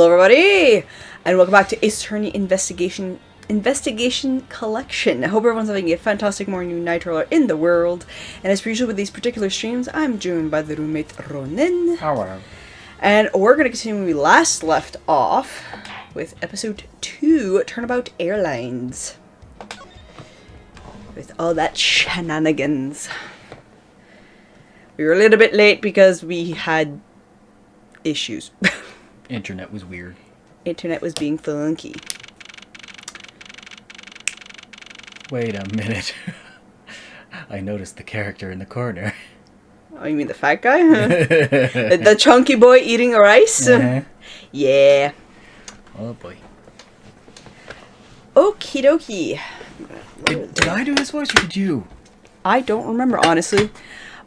Hello everybody, and welcome back to Ace Attorney Investigation Collection. I hope everyone's having a fantastic morning, night, or in the world. And as per usual with these particular streams, I'm joined by the roommate Ronin. Hello. And we're going to continue where we last left off with episode 2, Turnabout Airlines. With all that shenanigans. We were a little bit late because we had issues. Internet was weird. Internet was being funky. Wait a minute. I noticed the character in the corner. Oh, you mean the fat guy? Huh? the chunky boy eating rice? Uh-huh. Yeah. Oh boy. Okie dokie. Did I do his voice or did you? I don't remember, honestly.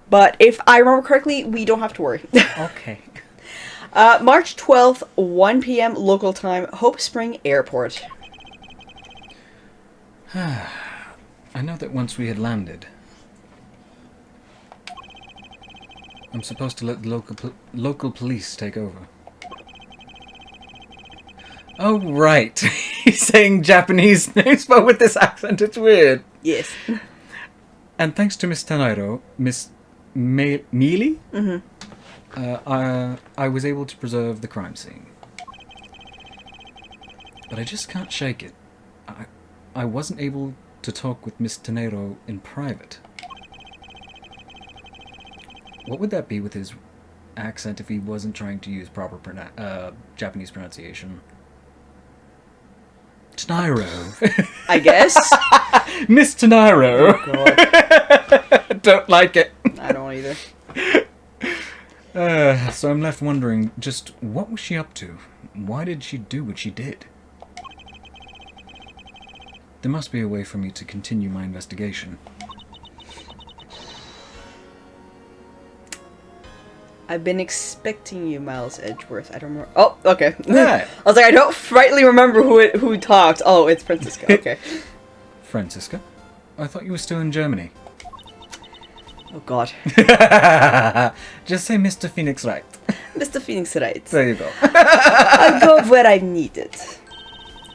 But if I remember correctly, we don't have to worry. Okay. March 12th, 1 p.m. local time, Hope Spring Airport. I know that once we had landed, I'm supposed to let the local police take over. Oh, right. He's saying Japanese names, but with this accent, it's weird. Yes. And thanks to Miss Tanairo, Miss Mealy, I was able to preserve the crime scene. But I just can't shake it. I wasn't able to talk with Miss Tanairo in private. What would that be with his accent if he wasn't trying to use proper Japanese pronunciation? Tanairo. I guess. Miss Tanairo. Oh, God. Don't like it. I don't either. So I'm left wondering, just what was she up to? Why did she do what she did? There must be a way for me to continue my investigation. I've been expecting you, Miles Edgeworth. I don't remember. Oh, okay. Yeah. I was like, I don't rightly remember who talked. Oh, it's Francisca. Okay. Francisca? I thought you were still in Germany. Oh, God. Just say Mr. Phoenix Wright. Mr. Phoenix Wright. There you go. I'll go where I'm needed.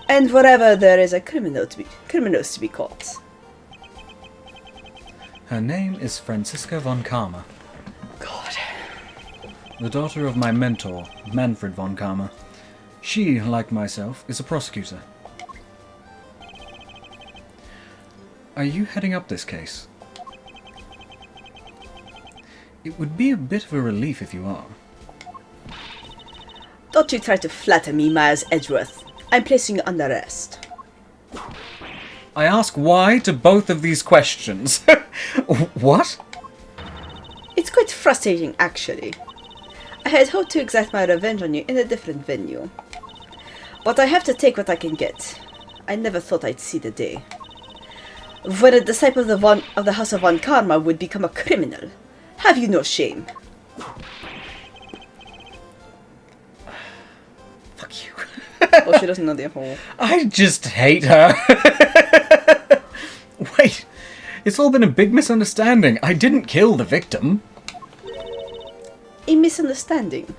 And wherever there is a criminals to be caught. Her name is Francisca von Karma, God. the daughter of my mentor, Manfred von Karma. She, like myself, is a prosecutor. Are you heading up this case? It would be a bit of a relief if you are. Don't you try to flatter me, Miles Edgeworth. I'm placing you under arrest. I ask why to both of these questions. What? It's quite frustrating, actually. I had hoped to exact my revenge on you in a different venue. But I have to take what I can get. I never thought I'd see the day when a disciple of the House of Von Karma would become a criminal. Have you no shame? Fuck you. Oh, she doesn't know the whole... I just hate her. Wait, it's all been a big misunderstanding. I didn't kill the victim. A misunderstanding.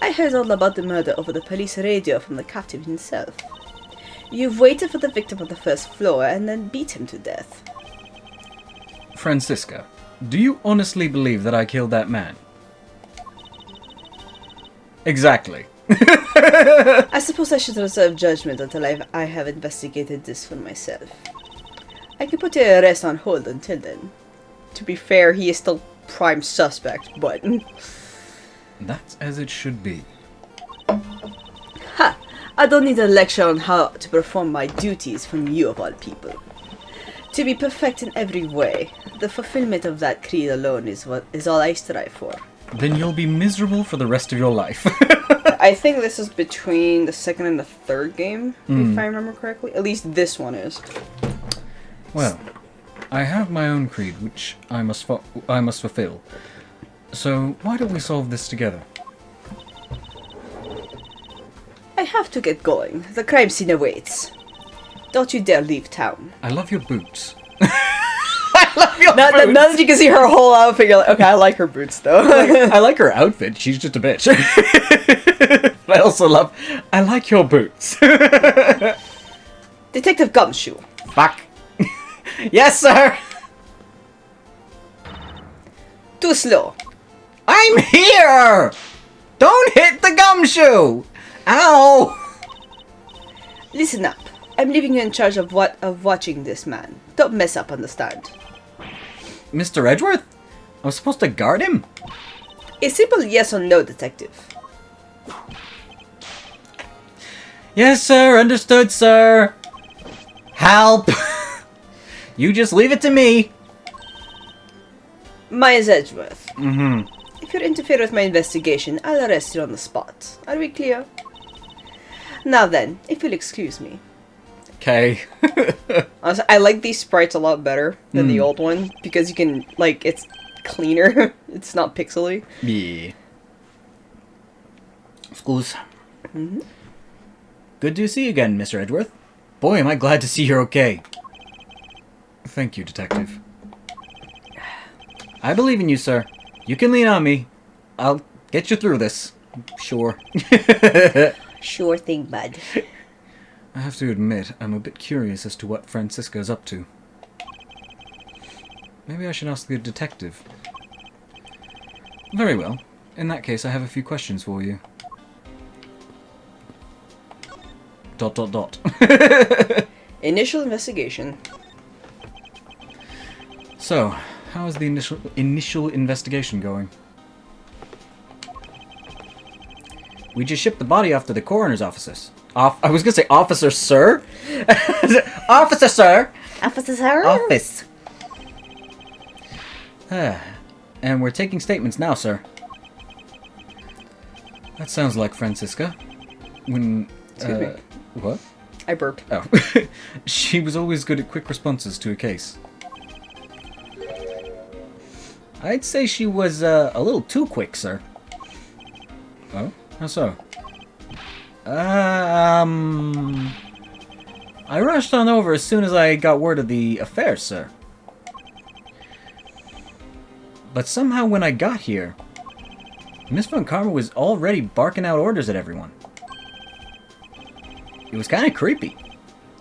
I heard all about the murder over the police radio from the captain himself. You've waited for the victim on the first floor and then beat him to death. Francisca, do you honestly believe that I killed that man? Exactly. I suppose I should reserve judgment until I have investigated this for myself. I can put your arrest on hold until then. To be fair, he is still prime suspect, but... That's as it should be. Ha! I don't need a lecture on how to perform my duties from you of all people. To be perfect in every way, the fulfillment of that creed alone is all I strive for. Then you'll be miserable for the rest of your life. I think this is between the second and the third game, if I remember correctly. At least this one is. Well, I have my own creed, which I must fulfill. So why don't we solve this together? I have to get going. The crime scene awaits. Don't you dare leave town. I love your boots. I love your Now boots. that you can see her whole outfit, you're like, okay, I like her boots though. I like her outfit. She's just a bitch. But also love... I like your boots. Detective Gumshoe. Fuck. Yes, sir. Too slow. I'm here. Don't hit the gumshoe. Ow. Listen up. I'm leaving you in charge of watching this man. Don't mess up, understand? Mr. Edgeworth? I was supposed to guard him? A simple yes or no, detective. Yes, sir. Understood, sir. Help. You just leave it to me. Mine's Edgeworth. Mm-hmm. If you interfere with my investigation, I'll arrest you on the spot. Are we clear? Now then, if you'll excuse me. Okay. Honestly, I like these sprites a lot better than the old one, because you can, like, it's cleaner. It's not pixely. Yeah. Excuse. Good to see you again, Mr. Edgeworth. Boy, am I glad to see you're okay. Thank you, Detective. I believe in you, sir. You can lean on me. I'll get you through this. Sure. Sure thing, bud. I have to admit, I'm a bit curious as to what Francisca's up to. Maybe I should ask the detective. Very well. In that case, I have a few questions for you. ... Initial investigation. So, how is the initial investigation going? We just shipped the body off to the coroner's offices. I was gonna say officer, sir. Officer, sir. Officer, sir. Office. And we're taking statements now, sir. That sounds like Francisca. When... Excuse me. What? I burped. Oh. She was always good at quick responses to a case. I'd say she was a little too quick, sir. Oh? How so? I rushed on over as soon as I got word of the affair, sir. But somehow when I got here, Miss Von Karma was already barking out orders at everyone. It was kind of creepy,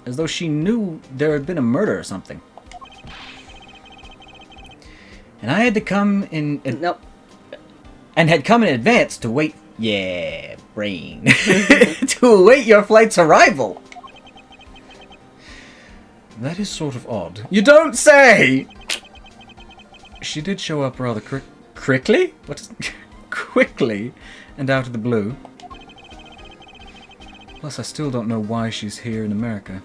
as though she knew there had been a murder or something. And I had to come in... Nope. And had come in advance to wait... Yeah, brain. To await your flight's arrival. That is sort of odd. You don't say! She did show up rather quickly? What is... quickly? And out of the blue. Plus, I still don't know why she's here in America.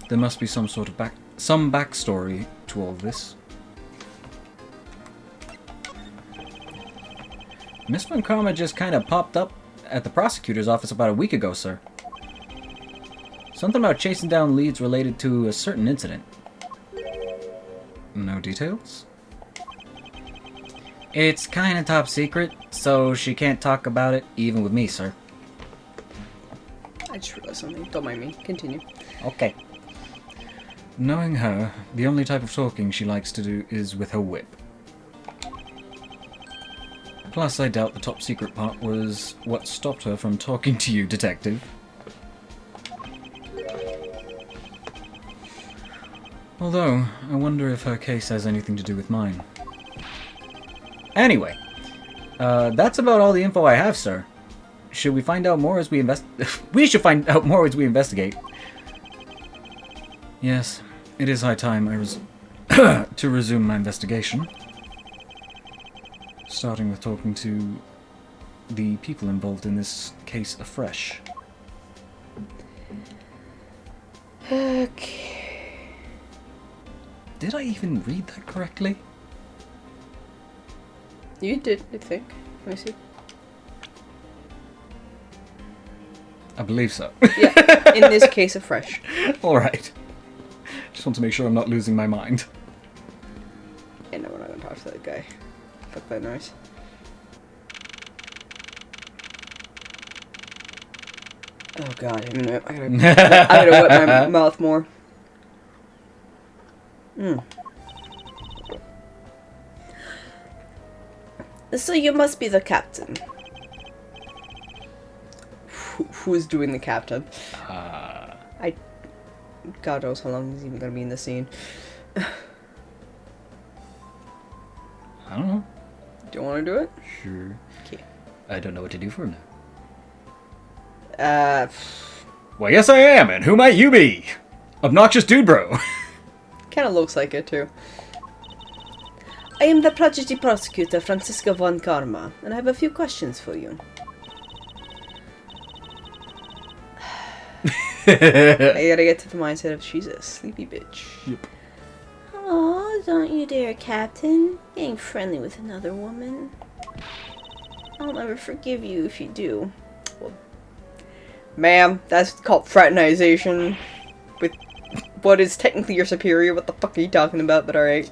There must be some sort of backstory to all this. Miss Von Karma just kind of popped up at the prosecutor's office about a week ago, sir. Something about chasing down leads related to a certain incident. No details? It's kind of top secret, so she can't talk about it, even with me, sir. I just realized something. Don't mind me. Continue. Okay. Knowing her, the only type of talking she likes to do is with her whip. Plus, I doubt the top secret part was what stopped her from talking to you, Detective. Although, I wonder if her case has anything to do with mine. Anyway, that's about all the info I have, sir. Should we find out more as we we should find out more as we investigate. Yes, it is high time I to resume my investigation. Starting with talking to the people involved in this case afresh. Okay. Did I even read that correctly? You did, I think. Let me see. I believe so. Yeah, in this case afresh. Alright. Just want to make sure I'm not losing my mind. Yeah, no, we're not gonna talk to that guy. Fuck that noise. Oh god, I gotta wet my mouth more. So you must be the captain. who's doing the captain. Uh, God knows how long he's even gonna be in the scene. I don't know. Do you want to do it? Sure. Okay. I don't know what to do for him now. Uh, Well, yes I am, and who might you be? Obnoxious dude bro. kind of looks like it too. I am the prodigy prosecutor, Francisca von Karma, and I have a few questions for you. I gotta get to the mindset of she's a sleepy bitch. Yep. Aw, don't you dare, Captain. Getting friendly with another woman. I'll never forgive you if you do. Well, ma'am, that's called fraternization with what is technically your superior. What the fuck are you talking about? But alright.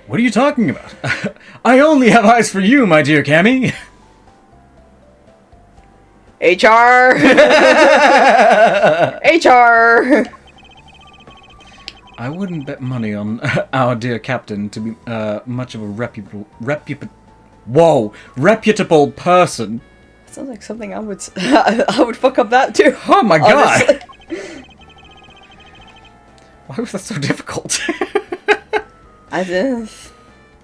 What are you talking about? I only have eyes for you, my dear Cammy. HR! HR! I wouldn't bet money on our dear captain to be much of a reputable person. Sounds like something I would I would fuck up that too. Oh my god! Honestly. Why was that so difficult? I just...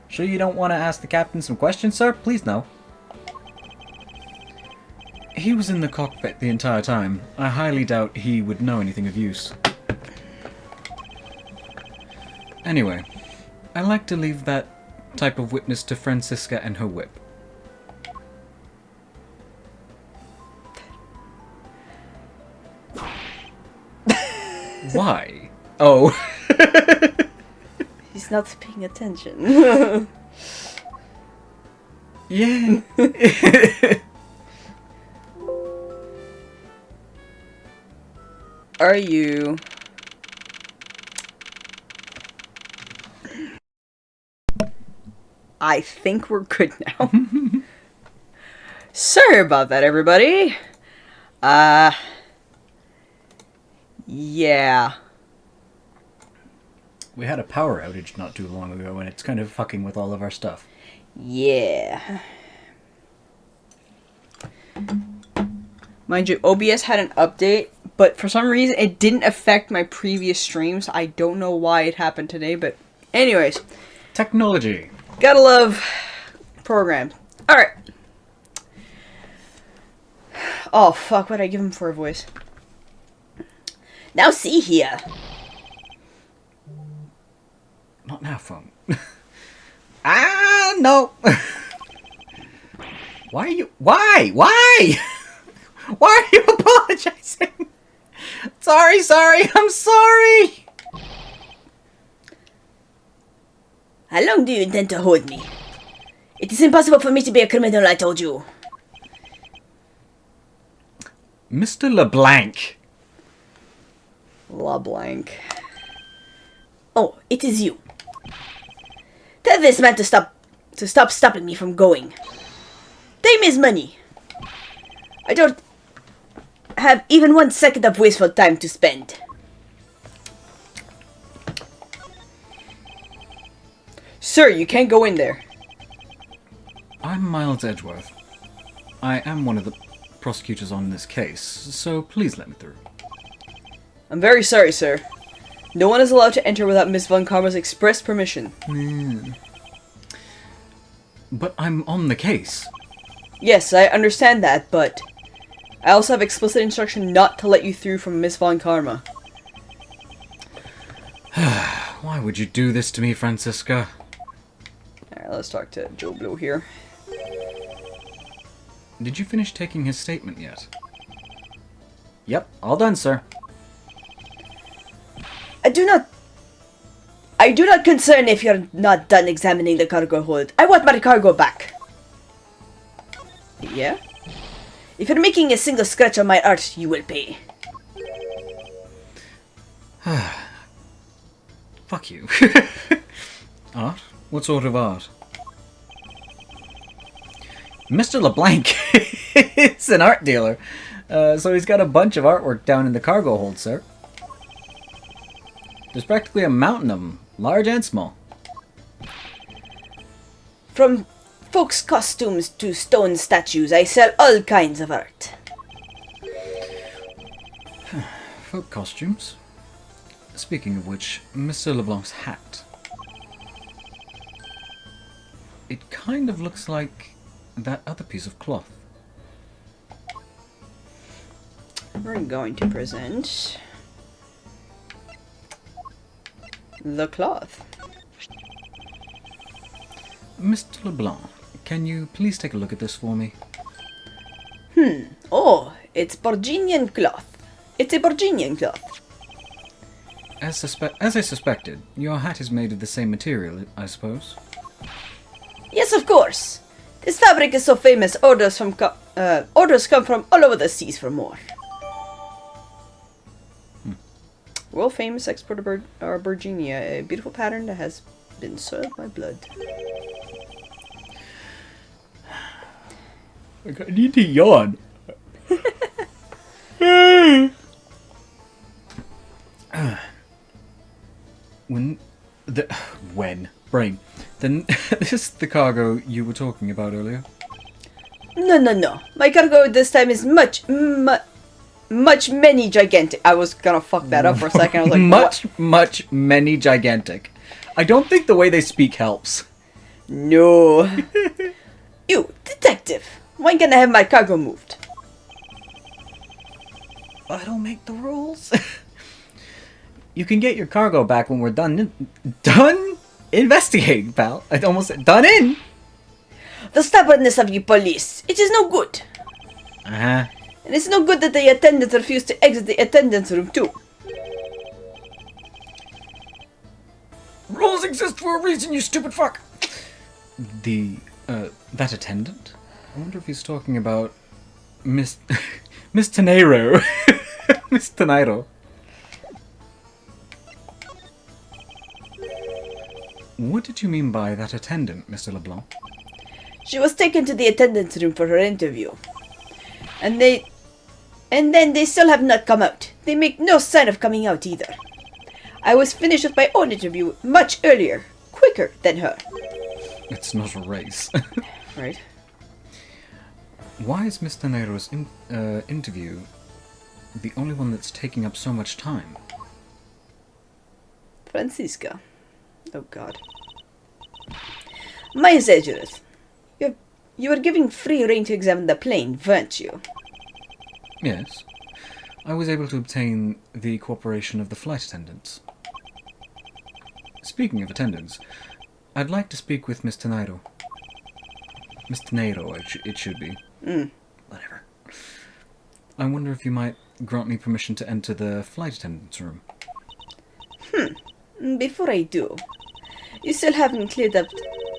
Sure you don't want to ask the captain some questions, sir? Please no. He was in the cockpit the entire time. I highly doubt he would know anything of use. Anyway, I like to leave that type of witness to Francisca and her whip. Why? Oh. He's not paying attention. Yeah. Are you... I think we're good now. Sorry about that, everybody. Yeah. We had a power outage not too long ago, and it's kind of fucking with all of our stuff. Yeah. Mind you, OBS had an update, but for some reason it didn't affect my previous streams. I don't know why it happened today, but anyways. Technology. Gotta love programs. Alright. Oh, fuck, what'd I give him for a voice? Now see here. Not now, phone. No. Why are you... Why? Why? Why are you apologizing? Sorry, I'm sorry. How long do you intend to hold me? It is impossible for me to be a criminal, I told you. Mr. LeBlanc. LeBlanc. Oh, it is you. Tell this man to stop stopping me from going. Time is money. I don't have even 1 second of wasteful time to spend. Sir, you can't go in there. I'm Miles Edgeworth. I am one of the prosecutors on this case, so please let me through. I'm very sorry, sir. No one is allowed to enter without Miss Von Karma's express permission. But I'm on the case. Yes, I understand that, but I also have explicit instruction not to let you through from Miss Von Karma. Why would you do this to me, Francisca? Alright, let's talk to Joe Blow here. Did you finish taking his statement yet? Yep, all done, sir. I do not concern if you're not done examining the cargo hold. I want my cargo back. Yeah? If you're making a single scratch on my art, you will pay. Fuck you. Art? What sort of art? Mr. LeBlanc is an art dealer, so he's got a bunch of artwork down in the cargo hold, sir. There's practically a mountain of them, large and small. From folks' costumes to stone statues, I sell all kinds of art. folk costumes. Speaking of which, Mr. LeBlanc's hat. It kind of looks like that other piece of cloth. We're going to present the cloth. Mr. LeBlanc, can you please take a look at this for me? Oh, it's Borginian cloth. It's a Borginian cloth. As I suspected, your hat is made of the same material, I suppose? Yes, of course. This fabric is so famous, orders come from all over the seas for more. World famous export of Virginia, a beautiful pattern that has been soiled by blood. I need to yawn. Then this is the cargo you were talking about earlier. No. My cargo this time is much many gigantic. I was gonna fuck that up for a second. I was like, much many gigantic. I don't think the way they speak helps. No. You, detective. When can I have my cargo moved? I don't make the rules. You can get your cargo back when we're done investigating, pal. I almost said done in. The stubbornness of you police. It is no good. Uh-huh. And it's no good that the attendants refuse to exit the attendance room too. Rules exist for a reason, you stupid fuck. That attendant? I wonder if he's talking about Miss Tenero. Miss Tenero. What did you mean by that attendant, Mr. LeBlanc? She was taken to the attendance room for her interview. And then they still have not come out. They make no sign of coming out either. I was finished with my own interview much earlier, quicker than her. It's not a race. Right. Why is Mr. Nero's interview the only one that's taking up so much time? Francisca. Oh God. Miss Edgeworth, you were giving free rein to examine the plane, weren't you? Yes. I was able to obtain the cooperation of the flight attendants. Speaking of attendants, I'd like to speak with Miss Tenero. Miss Tenero, it should be. Whatever. I wonder if you might grant me permission to enter the flight attendant's room. Before I do, you still haven't cleared up.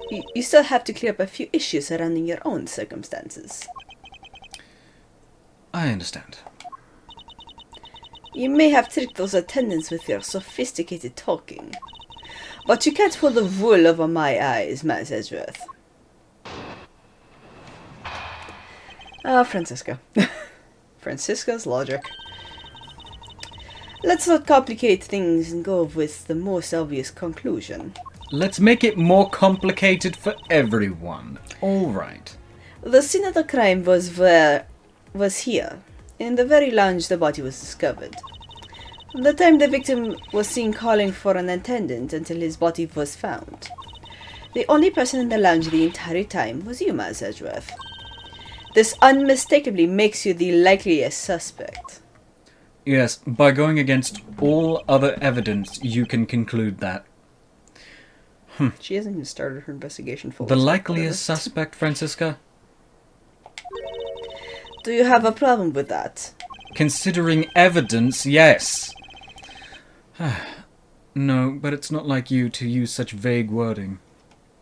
You still have to clear up a few issues surrounding your own circumstances. I understand. You may have tricked those attendants with your sophisticated talking, but you can't pull the wool over my eyes, Miss Edgeworth. Francisca. Francisca's logic. Let's not complicate things and go with the most obvious conclusion. Let's make it more complicated for everyone. All right. The scene of the crime was here, in the very lounge the body was discovered. From the time the victim was seen calling for an attendant until his body was found, the only person in the lounge the entire time was you, Miss Edgeworth. This unmistakably makes you the likeliest suspect. Yes, by going against all other evidence, you can conclude that. She hasn't even started her investigation fully. The likeliest suspect, Francisca? Do you have a problem with that? Considering evidence, yes. No, but it's not like you to use such vague wording.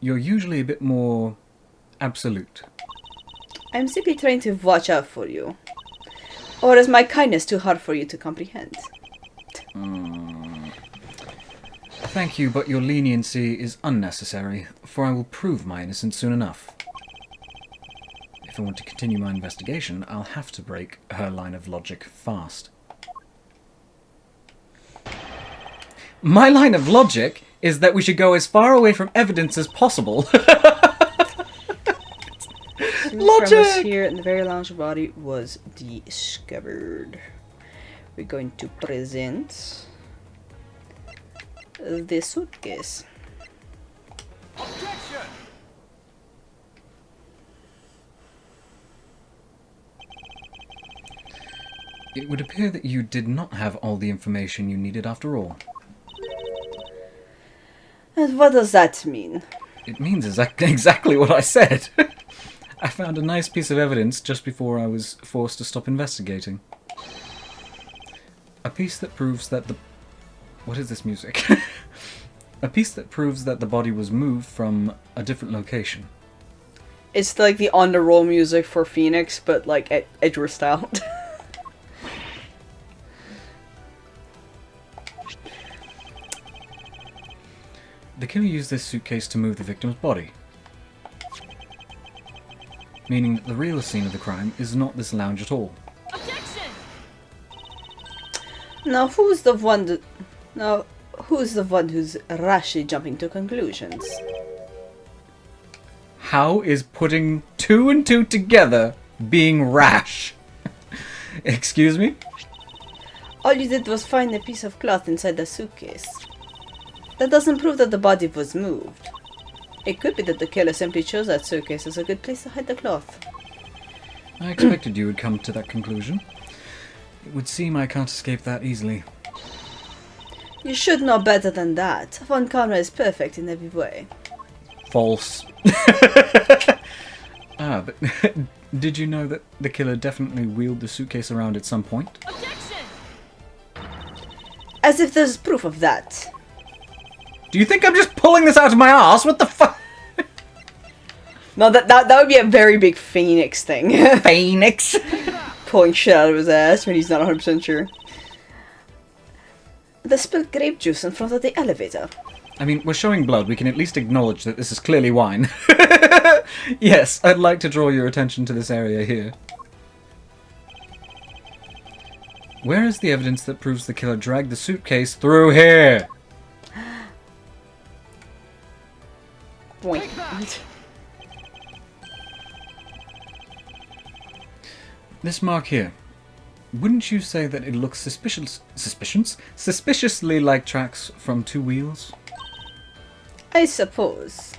You're usually a bit more absolute. I'm simply trying to watch out for you. Or is my kindness too hard for you to comprehend? Thank you, but your leniency is unnecessary, for I will prove my innocence soon enough. If I want to continue my investigation, I'll have to break her line of logic fast. My line of logic is that we should go as far away from evidence as possible. Logic! Here in the very lounge, the body was discovered. we're going to present the suitcase. Objection! It would appear that you did not have all the information you needed after all. And what does that mean? It means exactly what I said. I found a nice piece of evidence just before I was forced to stop investigating. A piece that proves that the... What is this music? A piece that proves that the body was moved from a different location. It's like the on-the-roll music for Phoenix, but like Edgeworth style. The killer used this suitcase to move the victim's body. Meaning that the real scene of the crime is not this lounge at all. Objection! Now who's the one who's rashly jumping to conclusions? How is putting two and two together being rash? Excuse me? All you did was find a piece of cloth inside the suitcase. That doesn't prove that the body was moved. It could be that the killer simply chose that suitcase as a good place to hide the cloth. I expected you would come to that conclusion. It would seem I can't escape that easily. You should know better than that. Von Conrad is perfect in every way. False. But did you know that the killer definitely wheeled the suitcase around at some point? Objection! As if there's proof of that. Do you think I'm just pulling this out of my ass? What the fuck? No, that would be a very big Phoenix thing. Phoenix? Pulling shit out of his ass when he's not 100% sure. The spilled grape juice in front of the elevator. I mean, we're showing blood. We can at least acknowledge that this is clearly wine. Yes, I'd like to draw your attention to this area here. Where is the evidence that proves the killer dragged the suitcase through here? Boink. This mark here. Wouldn't you say that it looks suspiciously like tracks from two wheels? I suppose.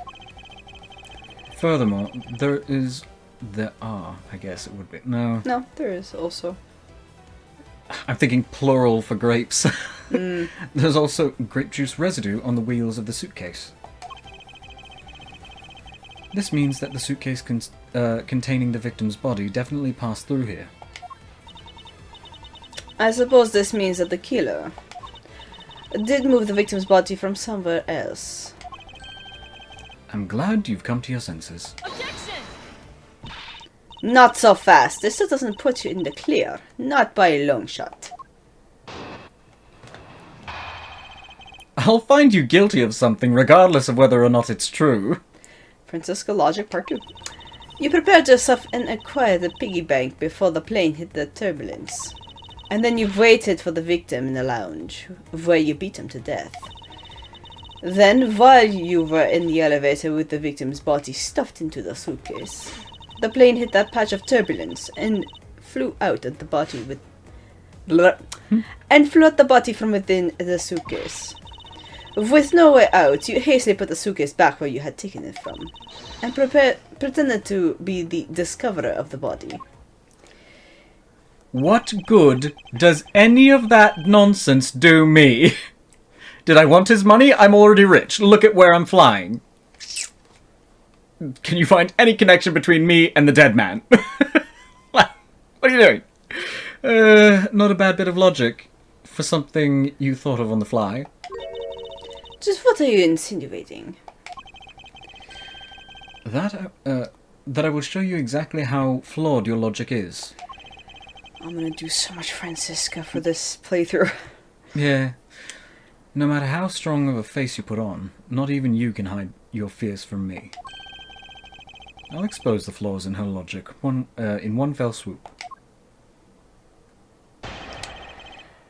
Furthermore, there are, I guess it would be. No, No, there is also. I'm thinking plural for grapes. There's also grape juice residue on the wheels of the suitcase. This means that the suitcase containing the victim's body definitely passed through here. I suppose this means that the killer did move the victim's body from somewhere else. I'm glad you've come to your senses. Objection! Not so fast. This still doesn't put you in the clear. Not by a long shot. I'll find you guilty of something regardless of whether or not it's true. Francisco Logic Part 2. You prepared yourself and acquired the piggy bank before the plane hit the turbulence. And then you waited for the victim in the lounge, where you beat him to death. Then, while you were in the elevator with the victim's body stuffed into the suitcase, the plane hit that patch of turbulence and flew out at the body with... and flew out the body from within the suitcase. With no way out, you hastily put the suitcase back where you had taken it from, and pretended to be the discoverer of the body. What good does any of that nonsense do me? Did I want his money? I'm already rich. Look at where I'm flying. Can you find any connection between me and the dead man? What are you doing? Not a bad bit of logic for something you thought of on the fly. Just what are you insinuating? That I will show you exactly how flawed your logic is. I'm gonna do so much Francisca for this playthrough. Yeah. No matter how strong of a face you put on, not even you can hide your fears from me. I'll expose the flaws in her logic in one fell swoop.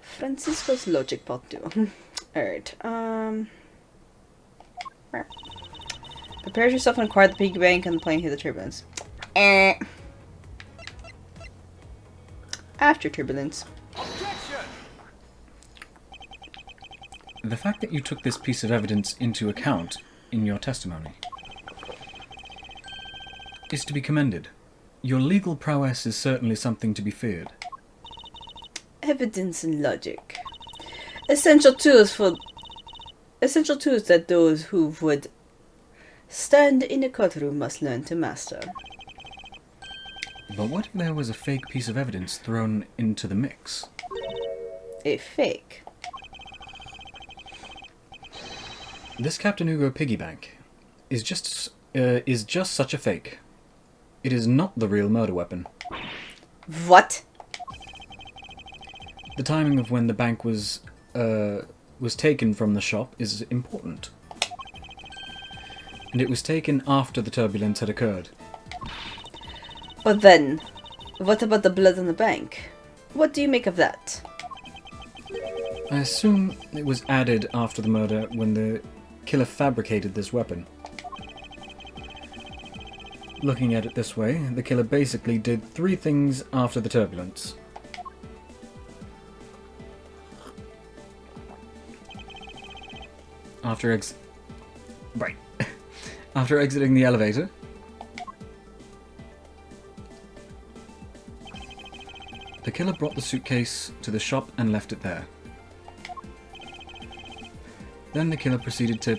Francisco's Logic Part 2. Alright, prepare yourself and acquire the piggy bank and the plane hit the turbulence. After turbulence. Objection! The fact that you took this piece of evidence into account in your testimony is to be commended. Your legal prowess is certainly something to be feared. Evidence and logic. Essential tools that those who would stand in a courtroom must learn to master. But what if there was a fake piece of evidence thrown into the mix? A fake? This Captain Hugo piggy bank is just such a fake. It is not the real murder weapon. What? The timing of when the bank was taken from the shop is important. And it was taken after the turbulence had occurred. But then, what about the blood on the bank? What do you make of that? I assume it was added after the murder when the killer fabricated this weapon. Looking at it this way, the killer basically did 3 things after the turbulence. After exiting the elevator, the killer brought the suitcase to the shop and left it there. Then the killer proceeded to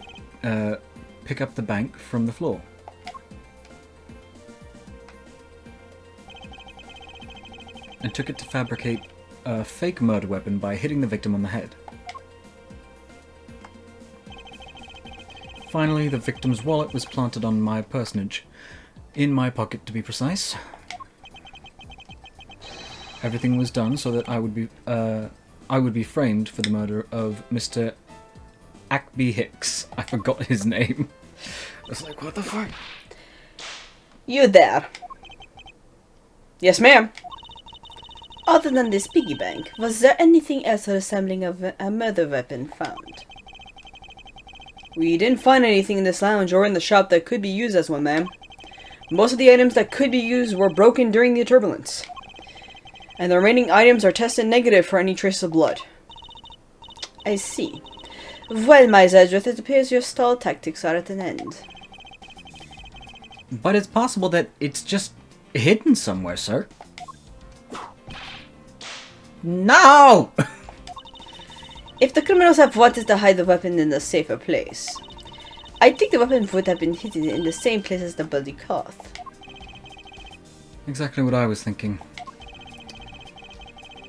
pick up the bank from the floor. And took it to fabricate a fake murder weapon by hitting the victim on the head. Finally, the victim's wallet was planted on my personage, in my pocket to be precise. Everything was done so that I would be framed for the murder of Mr. Ackby Hicks. I forgot his name. I was like, what the fuck? You there? Yes, ma'am. Other than this piggy bank, was there anything else resembling a murder weapon found? We didn't find anything in this lounge or in the shop that could be used as one, ma'am. Most of the items that could be used were broken during the turbulence. And the remaining items are tested negative for any trace of blood. I see. Well, Miss Edgeworth, it appears your stall tactics are at an end. But it's possible that it's just hidden somewhere, sir. No! If the criminals have wanted to hide the weapon in a safer place, I think the weapon would have been hidden in the same place as the bloody cloth. Exactly what I was thinking.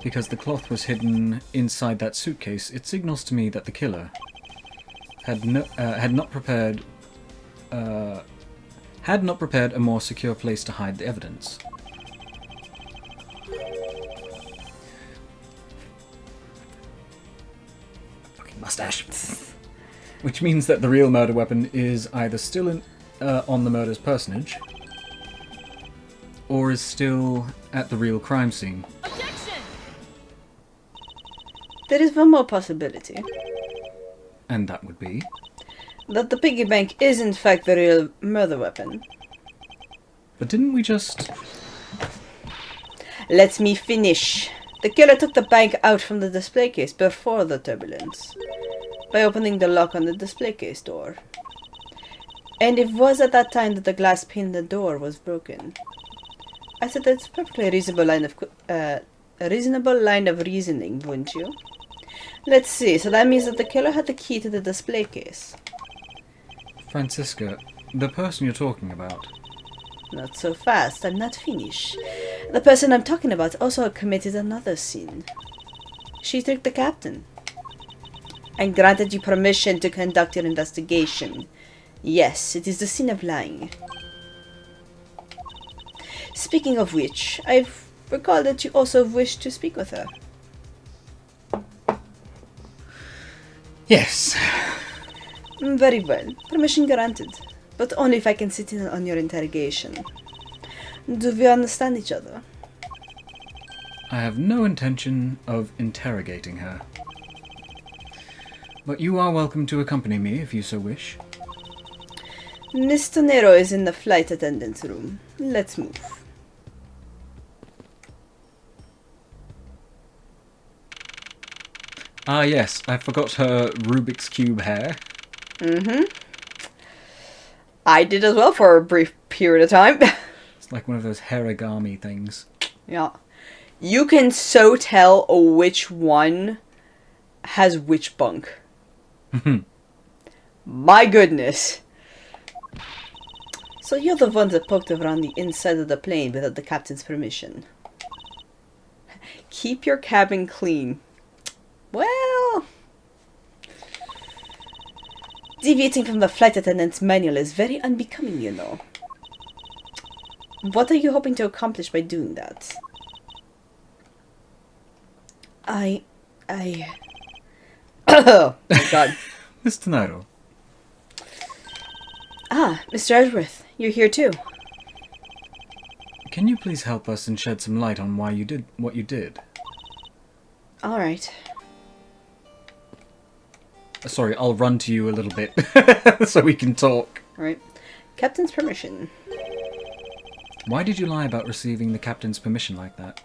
Because the cloth was hidden inside that suitcase, it signals to me that the killer had not prepared a more secure place to hide the evidence. Fucking mustache. Which means that the real murder weapon is either still on the murder's personage, or is still at the real crime scene. Objection! There is one more possibility. And that would be? That the piggy bank is in fact the real murder weapon. But didn't we just... Let me finish. The killer took the bank out from the display case before the turbulence, by opening the lock on the display case door. And it was at that time that the glass pane in the door was broken. I said that's a perfectly reasonable line of reasoning, wouldn't you? Let's see, so that means that the killer had the key to the display case. Francisca, the person you're talking about. Not so fast, I'm not finished. The person I'm talking about also committed another sin. She tricked the captain and granted you permission to conduct your investigation. Yes, it is the sin of lying. Speaking of which, I've recalled that you also wish to speak with her. Yes. Very well. Permission granted. But only if I can sit in on your interrogation. Do we understand each other? I have no intention of interrogating her. But you are welcome to accompany me if you so wish. Mr. Nero is in the flight attendant's room. Let's move. Ah, yes, I forgot her Rubik's Cube hair. Mm-hmm. I did as well for a brief period of time. It's like one of those harigami things. Yeah. You can so tell which one has which bunk. My goodness. So you're the one that poked around the inside of the plane without the captain's permission. Keep your cabin clean. Well... deviating from the flight attendant's manual is very unbecoming, you know. What are you hoping to accomplish by doing that? Oh my god. Mr. Nairo. Ah, Mr. Edgeworth, you're here too. Can you please help us and shed some light on why you did what you did? Alright. Sorry, I'll run to you a little bit so we can talk. Right. Captain's permission. Why did you lie about receiving the captain's permission like that?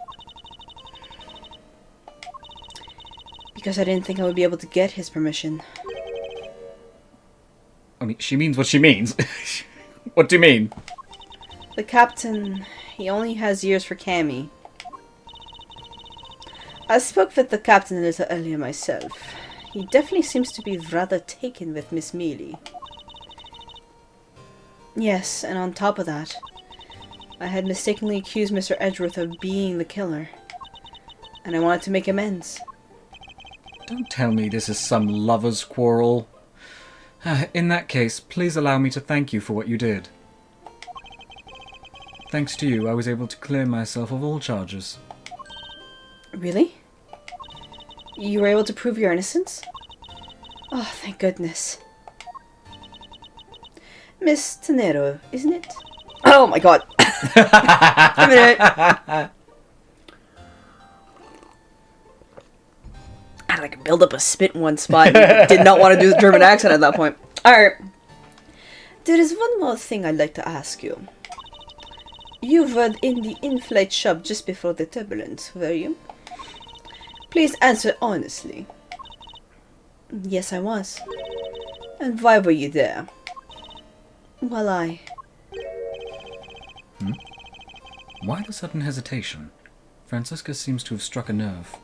Because I didn't think I would be able to get his permission. I mean, she means what she means. What do you mean? The captain, he only has ears for Cammy. I spoke with the captain a little earlier myself. He definitely seems to be rather taken with Miss Mealy. Yes, and on top of that, I had mistakenly accused Mr. Edgeworth of being the killer. And I wanted to make amends. Don't tell me this is some lover's quarrel. In that case, please allow me to thank you for what you did. Thanks to you, I was able to clear myself of all charges. Really? You were able to prove your innocence? Oh, thank goodness. Miss Tenero, isn't it? Oh my god. A minute. I had like build up a spit in one spot. Did not want to do the German accent at that point. Alright. There is one more thing I'd like to ask you. You were in the in-flight shop just before the turbulence, were you? Please answer honestly. Yes, I was. And why were you there? Well, Why the sudden hesitation? Francisca seems to have struck a nerve.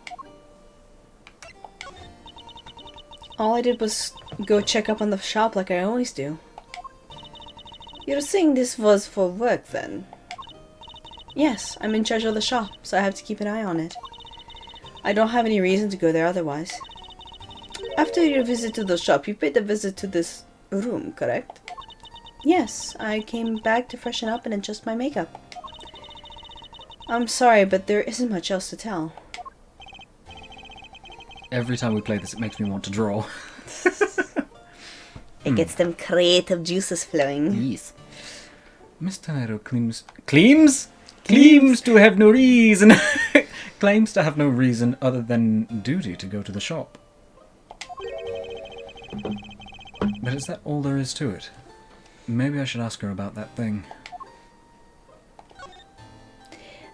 all I did was go check up on the shop like I always do. You're saying this was for work, then? Yes, I'm in charge of the shop, so I have to keep an eye on it. I don't have any reason to go there otherwise. After your visit to the shop, you paid a visit to this room, correct? Yes, I came back to freshen up and adjust my makeup. I'm sorry, but there isn't much else to tell. Every time we play this, it makes me want to draw. It gets them creative juices flowing. Yes. Miss Tenero claims to have no reason. Claims to have no reason other than duty to go to the shop. But is that all there is to it? Maybe I should ask her about that thing.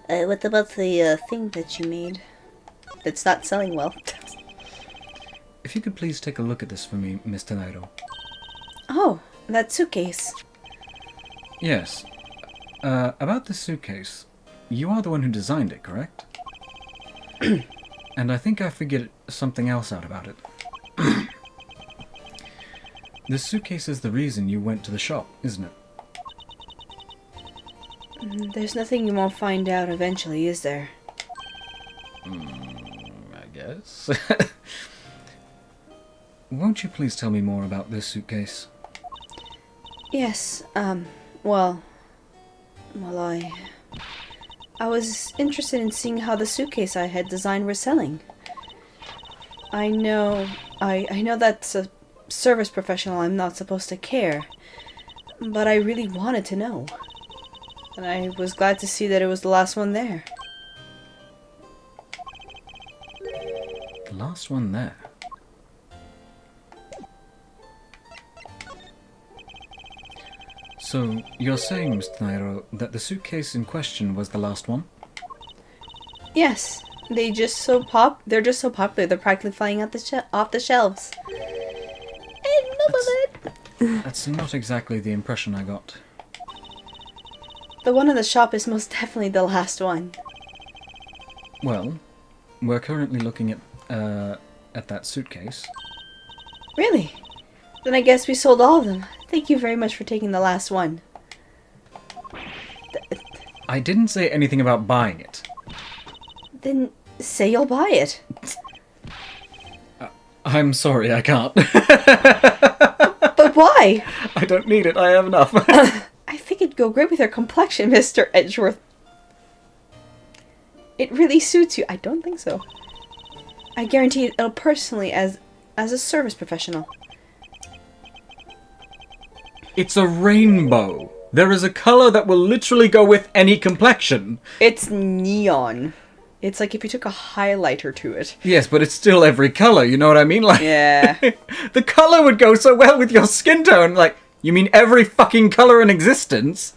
What about the thing that you made? That's not selling well. If you could please take a look at this for me, Miss Tenero. Oh, that suitcase. Yes. About this suitcase. You are the one who designed it, correct? And I think I figured something else out about it. This suitcase is the reason you went to the shop, isn't it? There's nothing you won't find out eventually, is there? I guess. Won't you please tell me more about this suitcase? Yes, well, I was interested in seeing how the suitcase I had designed were selling. I know that's a service professional, I'm not supposed to care, but I really wanted to know. And I was glad to see that it was the last one there. The last one there. So, you're saying, Mr. Nairo, that the suitcase in question was the last one? Yes, They're just so popular. They're practically flying off the shelves. Enough of it. That's not exactly the impression I got. The one in the shop is most definitely the last one. Well, we're currently looking at that suitcase. Really? Then I guess we sold all of them. Thank you very much for taking the last one. I didn't say anything about buying it. Then say you'll buy it. I'm sorry, I can't. But why? I don't need it, I have enough. I think it'd go great with your complexion, Mr. Edgeworth. It really suits you. I don't think so. I guarantee it'll personally as a service professional. It's a rainbow. There is a color that will literally go with any complexion. It's neon. It's like if you took a highlighter to it. Yes, but it's still every color, you know what I mean? Like, yeah. The color would go so well with your skin tone. Like, you mean every fucking color in existence?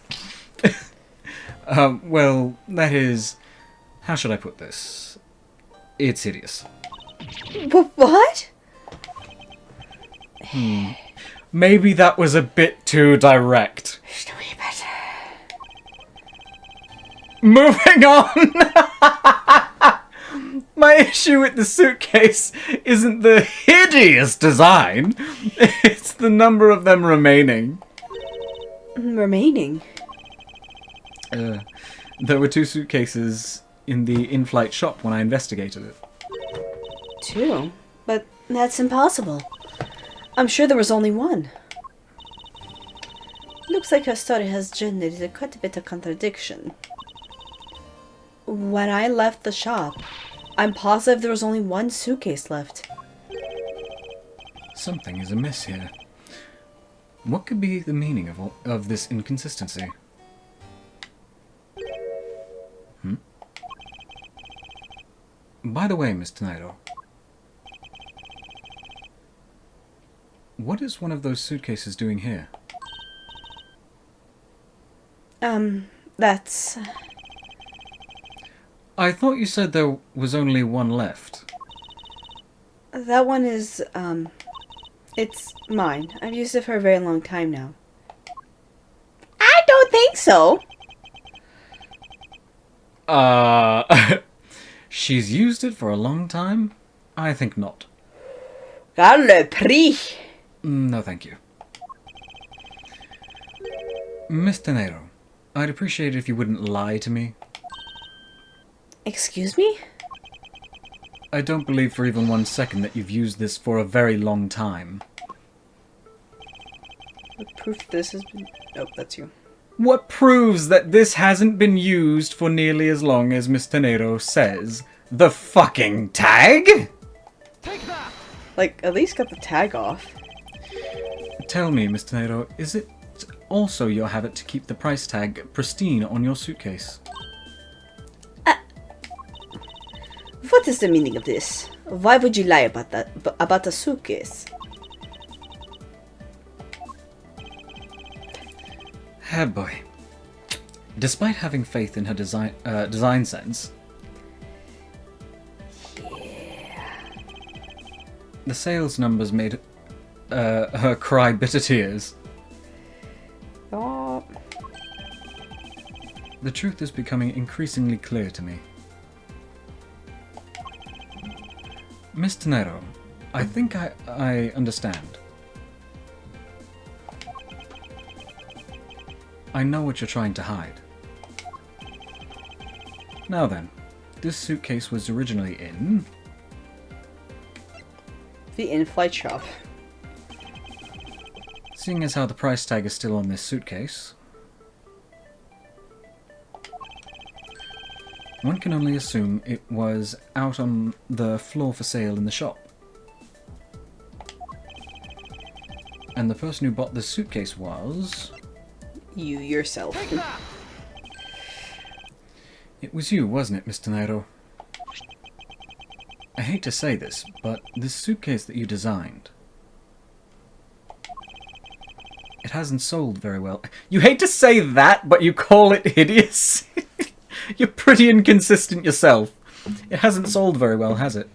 Well, that is... How should I put this? It's hideous. What? Maybe that was a bit too direct. Moving on! My issue with the suitcase isn't the hideous design. It's the number of them remaining. Remaining? There were 2 suitcases in the in-flight shop when I investigated it. 2? But that's impossible. I'm sure there was only 1. Looks like her story has generated quite a bit of contradiction. When I left the shop, I'm positive there was only 1 suitcase left. Something is amiss here. What could be the meaning of this inconsistency? By the way, Miss Nairo, what is one of those suitcases doing here? That's... I thought you said there was only 1 left. That one is, it's mine. I've used it for a very long time now. I don't think so! She's used it for a long time? I think not. Car le prix! No, thank you. Mr. Nero, I'd appreciate it if you wouldn't lie to me. Excuse me? I don't believe for even 1 second that you've used this for a very long time. The proof this has been... Oh, that's you. What proves that this hasn't been used for nearly as long as Mr. Nero says? The fucking tag? Take that! Like, at least got the tag off. Tell me, Mr. Nero, is it also your habit to keep the price tag pristine on your suitcase? What is the meaning of this? Why would you lie about that? About a suitcase? Oh boy. Despite having faith in her design sense, the sales numbers made her cry bitter tears. Oh. The truth is becoming increasingly clear to me. Mr. Nero, I think I understand. I know what you're trying to hide. Now then, this suitcase was originally in... The in-flight shop. Seeing as how the price tag is still on this suitcase, one can only assume it was out on the floor for sale in the shop. And the person who bought this suitcase was... You yourself. It was you, wasn't it, Mr. Nairo? I hate to say this, but this suitcase that you designed... It hasn't sold very well. You hate to say that, but you call it hideous? You're pretty inconsistent yourself. It hasn't sold very well, has it?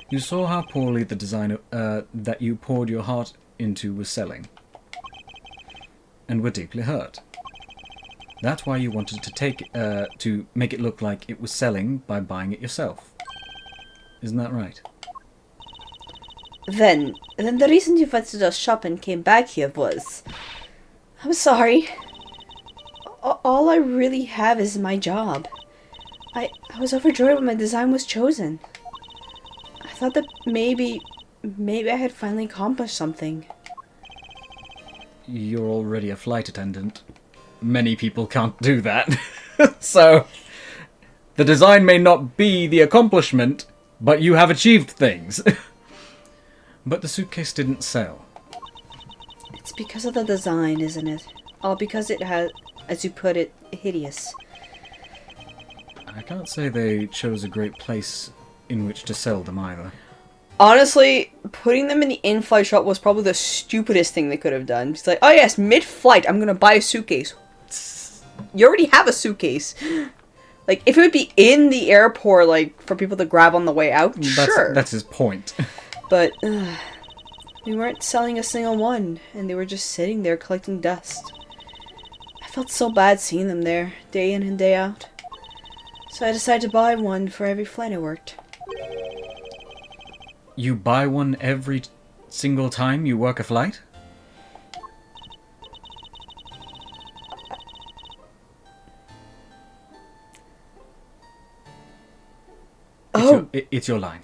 You saw how poorly the design that you poured your heart into was selling, and were deeply hurt. That's why you wanted to make it look like it was selling by buying it yourself. Isn't that right? Then the reason you went to the shop and came back here was... I'm sorry. All I really have is my job. I was overjoyed when my design was chosen. I thought that maybe I had finally accomplished something. You're already a flight attendant. Many people can't do that. So, the design may not be the accomplishment, but you have achieved things. But the suitcase didn't sell. It's because of the design, isn't it? All because it had, as you put it, hideous. I can't say they chose a great place in which to sell them either. Honestly, putting them in the in-flight shop was probably the stupidest thing they could have done. It's like, oh yes, mid-flight, I'm gonna buy a suitcase. You already have a suitcase. Like, if it would be in the airport, like, for people to grab on the way out, sure. That's his point. But, we weren't selling a single one, and they were just sitting there collecting dust. I felt so bad seeing them there, day in and day out. So I decided to buy one for every flight I worked. You buy one every single time you work a flight? It's your line.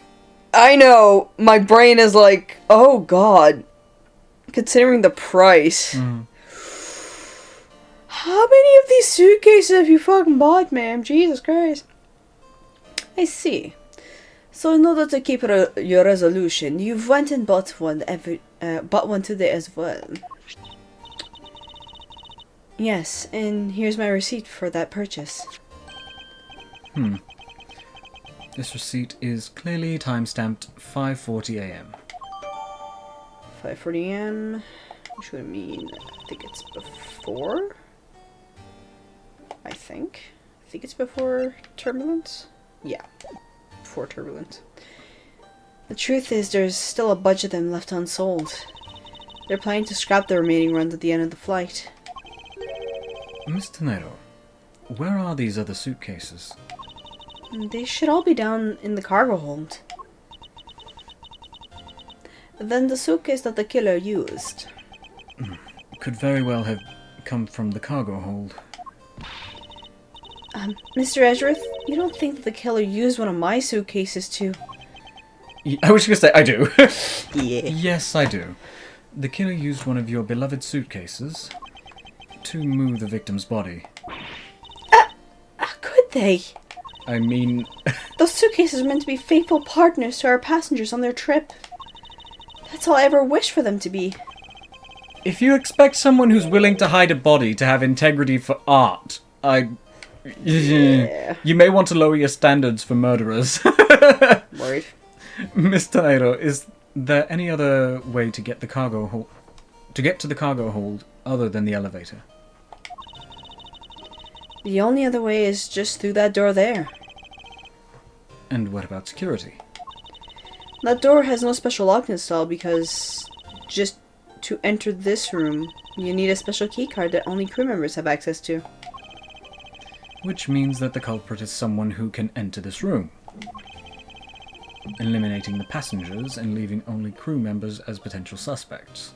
I know. My brain is like, oh god. Considering the price. Mm. How many of these suitcases have you fucking bought, ma'am? Jesus Christ. I see. So in order to keep your resolution, you've went and bought one today as well. Yes, and here's my receipt for that purchase. This receipt is clearly time-stamped 5:40 a.m. 5:40 a.m. Which would mean, I think it's before? I think it's before turbulence? Yeah, before turbulence. The truth is, there's still a bunch of them left unsold. They're planning to scrap the remaining runs at the end of the flight. Mr. Nero, where are these other suitcases? They should all be down in the cargo hold. Then the suitcase that the killer used. Could very well have come from the cargo hold. Mr. Edgeworth, you don't think that the killer used one of my suitcases to... I was going to say, I do. Yeah. Yes, I do. The killer used one of your beloved suitcases to move the victim's body. Could they? I mean... Those suitcases are meant to be faithful partners to our passengers on their trip. That's all I ever wished for them to be. If you expect someone who's willing to hide a body to have integrity for art, Yeah. You may want to lower your standards for murderers. Worried. Mr. Nairo, is there any other way to get to the cargo hold other than the elevator? The only other way is just through that door there. And what about security? That door has no special lock install because just to enter this room, you need a special keycard that only crew members have access to. Which means that the culprit is someone who can enter this room, eliminating the passengers and leaving only crew members as potential suspects.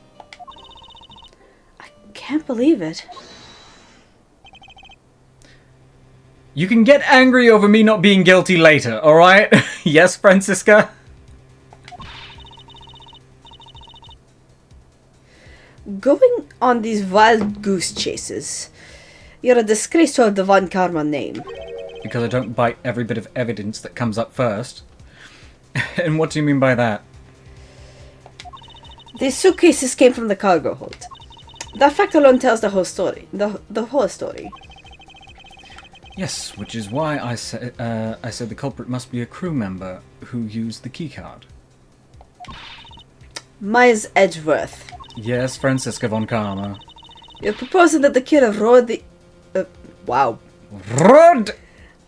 I can't believe it. You can get angry over me not being guilty later, alright? Yes, Francisca? Going on these wild goose chases, you're a disgrace to the Von Karma name. Because I don't bite every bit of evidence that comes up first. And what do you mean by that? These suitcases came from the cargo hold. That fact alone tells the whole story. The whole story. Yes, which is why I said the culprit must be a crew member who used the keycard. Miles Edgeworth. Yes, Francisca von Karma. You're proposing that the killer rode the... wow. Road!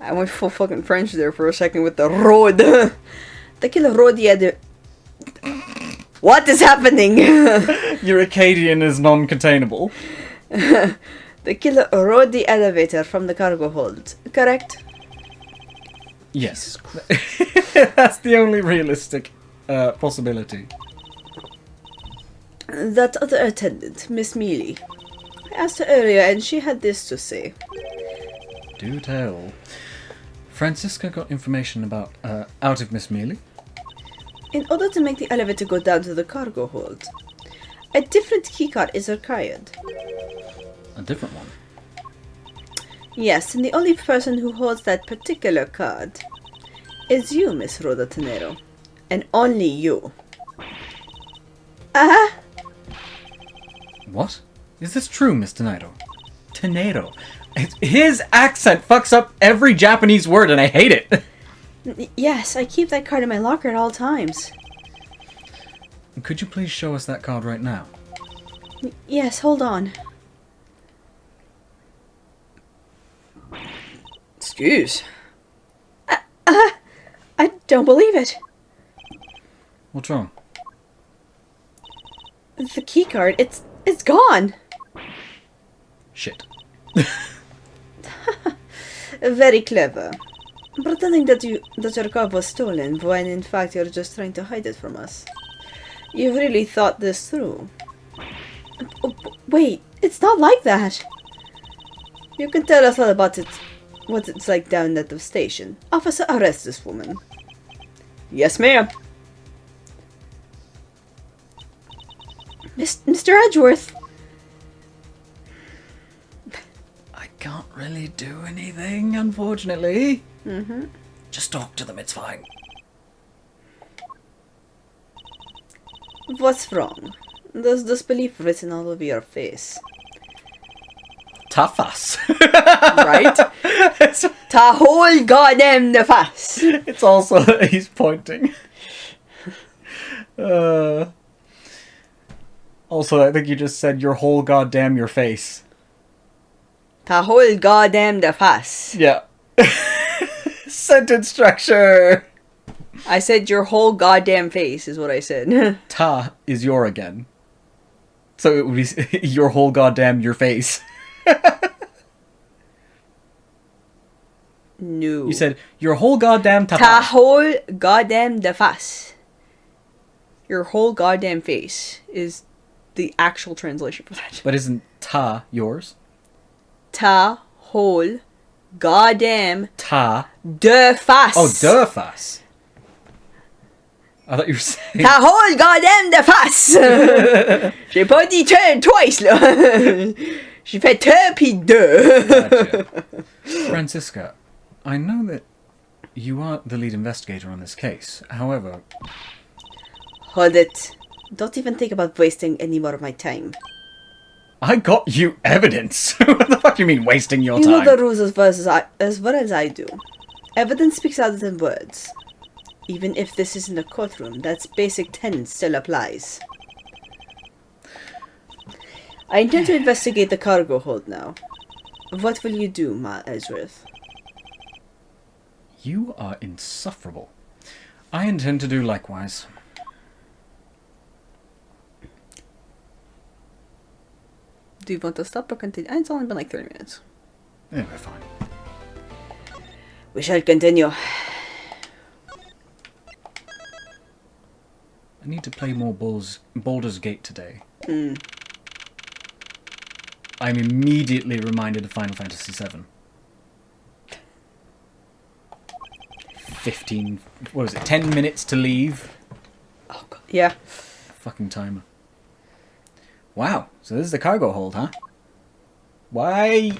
I went full fucking French there for a second with the road. The killer road the What is happening? Your Acadian is non-containable. The killer rode the elevator from the cargo hold, correct? Yes. That's the only realistic possibility. That other attendant, Miss Mealy. I asked her earlier and she had this to say. Do tell. Francisca got information about out of Miss Mealy. In order to make the elevator go down to the cargo hold, a different keycard is required. A different one? Yes, and the only person who holds that particular card is you, Miss Rhoda Tenero. And only you. Uh-huh. What? Is this true, Miss Tenero? Tenero. His accent fucks up every Japanese word and I hate it. Yes, I keep that card in my locker at all times. Could you please show us that card right now? Yes, hold on. Excuse. I don't believe it. What's wrong? The key card, it's gone. Shit. Very clever. Pretending that your card was stolen when in fact you're just trying to hide it from us. You've really thought this through. Oh, wait, it's not like that. You can tell us all about it, what it's like down at the station. Officer, arrest this woman. Yes, ma'am. Mr. Edgeworth. I can't really do anything, unfortunately. Mm-hmm. Just talk to them, it's fine. What's wrong? There's disbelief written all over your face. Tough us. Right? Ta whole goddamn the face. It's also that he's pointing. Also, I think you just said your whole goddamn your face. Ta whole goddamn the face. Yeah. Sentence structure. I said your whole goddamn face is what I said. Ta is your again. So it would be your whole goddamn your face. No. You said your whole goddamn ta. Ta whole goddamn the face. Your whole goddamn face is the actual translation for that. But isn't ta yours? Ta whole goddamn Ta. de face. Oh, de face. I thought you were saying... Ta whole goddamn de face. J'ai pas dit te twice, là. J'ai fait te pis deux. Gotcha. Francisca, I know that you are the lead investigator on this case. However... Hold it. Don't even think about wasting any more of my time. I got you evidence. What the fuck do you mean wasting your You time? know the rules as well as I do. Evidence speaks louder than words. Even if this isn't a courtroom, that basic tenet still applies. I intend to investigate the cargo hold now. What will you do, Ma Edgeworth? You are insufferable. I intend to do likewise. Do you want to stop or continue? It's only been like 30 minutes. Yeah, we're fine. We shall continue. I need to play more Baldur's Gate today. I'm immediately reminded of Final Fantasy VII. 15... What was it? 10 minutes to leave? Oh, God. Yeah. Fucking timer. Wow. So this is the cargo hold, huh? Why?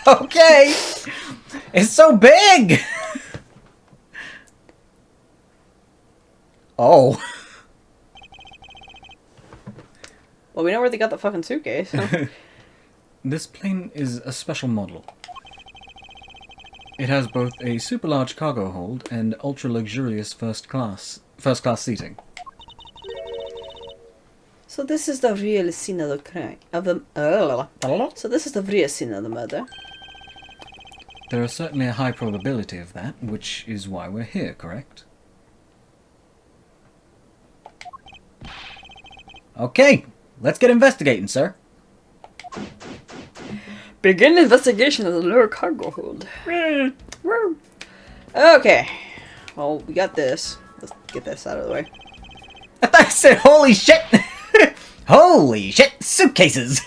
Okay. It's so big. Oh. Well, we know where they got the fucking suitcase. So. This plane is a special model. It has both a super large cargo hold and ultra luxurious first class seating. So this is the real scene of the crime. So this is the real scene of the murder. There is certainly a high probability of that, which is why we're here, correct? Okay, let's get investigating, sir. Begin investigation of the lower cargo hold. Okay. Well, we got this. Let's get this out of the way. I thought I said, holy shit! Holy shit! Suitcases!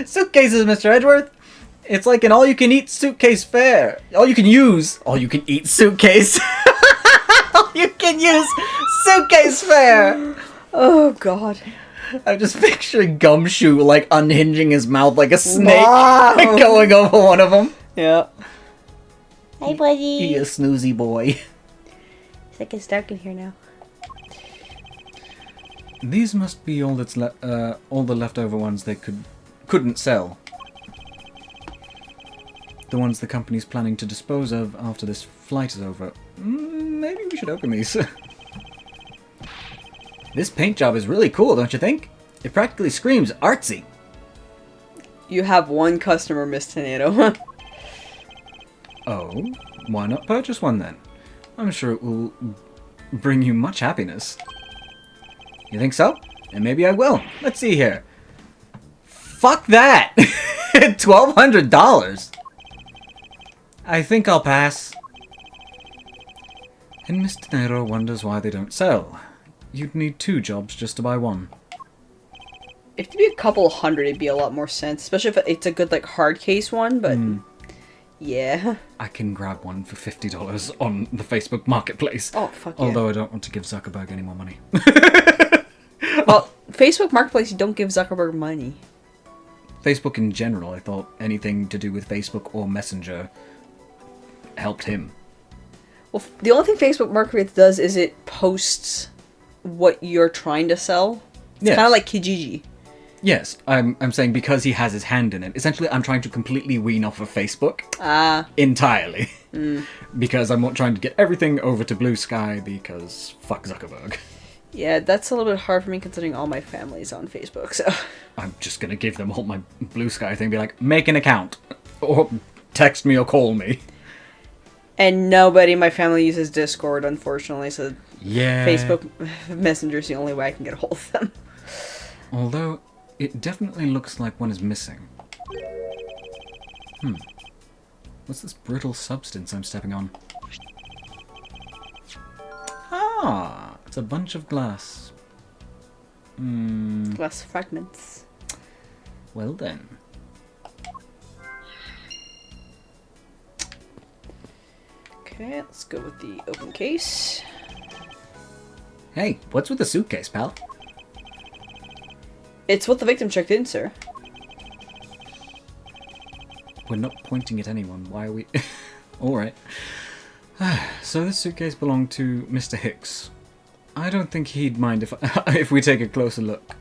Suitcases, Mr. Edgeworth! It's like an all-you-can-eat suitcase fair. All-you-can-use. All-you-can-eat suitcase. All-you-can-use suitcase fair! Oh, God. I'm just picturing Gumshoe, like, unhinging his mouth like a snake. Wow. Going over one of them. Yeah. Hi, buddy. He a snoozy boy. It's like it's dark in here now. These must be all that's all the leftover ones they couldn't sell. The ones the company's planning to dispose of after this flight is over. Maybe we should open these. This paint job is really cool, don't you think? It practically screams artsy. You have one customer, Miss Tornado. Oh, why not purchase one then? I'm sure it will bring you much happiness. You think so? And maybe I will. Let's see here. Fuck that! $1,200! I think I'll pass. And Mr. Nero wonders why they don't sell. You'd need 2 jobs just to buy one. If it'd be a couple hundred, it'd be a lot more sense. Especially if it's a good, like, hard case one, but... Yeah. I can grab one for $50 on the Facebook Marketplace. Oh, fuck yeah. Although I don't want to give Zuckerberg any more money. Well, Facebook Marketplace, you don't give Zuckerberg money. Facebook in general, I thought anything to do with Facebook or Messenger helped him. Well, the only thing Facebook Marketplace does is it posts what you're trying to sell. It's Yes. kind of like Kijiji. Yes, I'm saying because he has his hand in it. Essentially, I'm trying to completely wean off of Facebook. Entirely. Because I'm not trying to get everything over to Blue Sky because fuck Zuckerberg. Yeah, that's a little bit hard for me considering all my family's on Facebook, so... I'm just gonna give them all my Blue Sky thing, be like, make an account. Or text me or call me. And nobody in my family uses Discord, unfortunately, so Yeah. Facebook Messenger is the only way I can get a hold of them. Although, it definitely looks like one is missing. What's this brittle substance I'm stepping on? Ah, it's a bunch of glass. Glass fragments. Well then. Okay, let's go with the open case. Hey, what's with the suitcase, pal? It's what the victim checked in, sir. We're not pointing at anyone. Why are we... Alright. So this suitcase belonged to Mr. Hicks. I don't think he'd mind if if we take a closer look.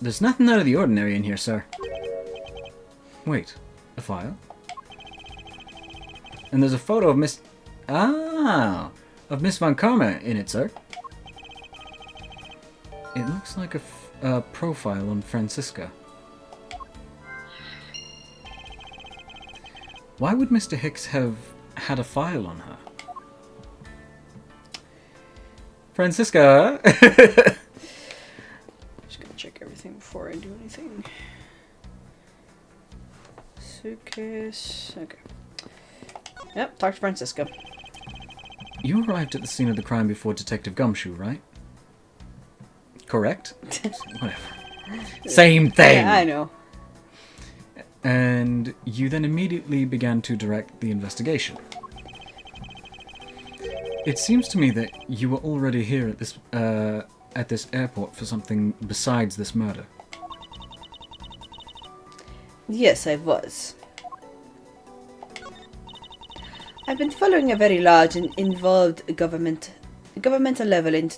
There's nothing out of the ordinary in here, sir. Wait, a file? And there's a photo of Miss... Ah! Of Miss Von Karma in it, sir. It looks like a profile on Francisca. Why would Mr. Hicks have had a file on her? Francisca! Just gonna check everything before I do anything. Suitcase. Okay. Yep, talk to Francisca. You arrived at the scene of the crime before Detective Gumshoe, right? Correct? Whatever. Same thing! Yeah, I know. And you then immediately began to direct the investigation. It seems to me that you were already here at this airport for something besides this murder. Yes, I was. I've been following a very large and involved governmental level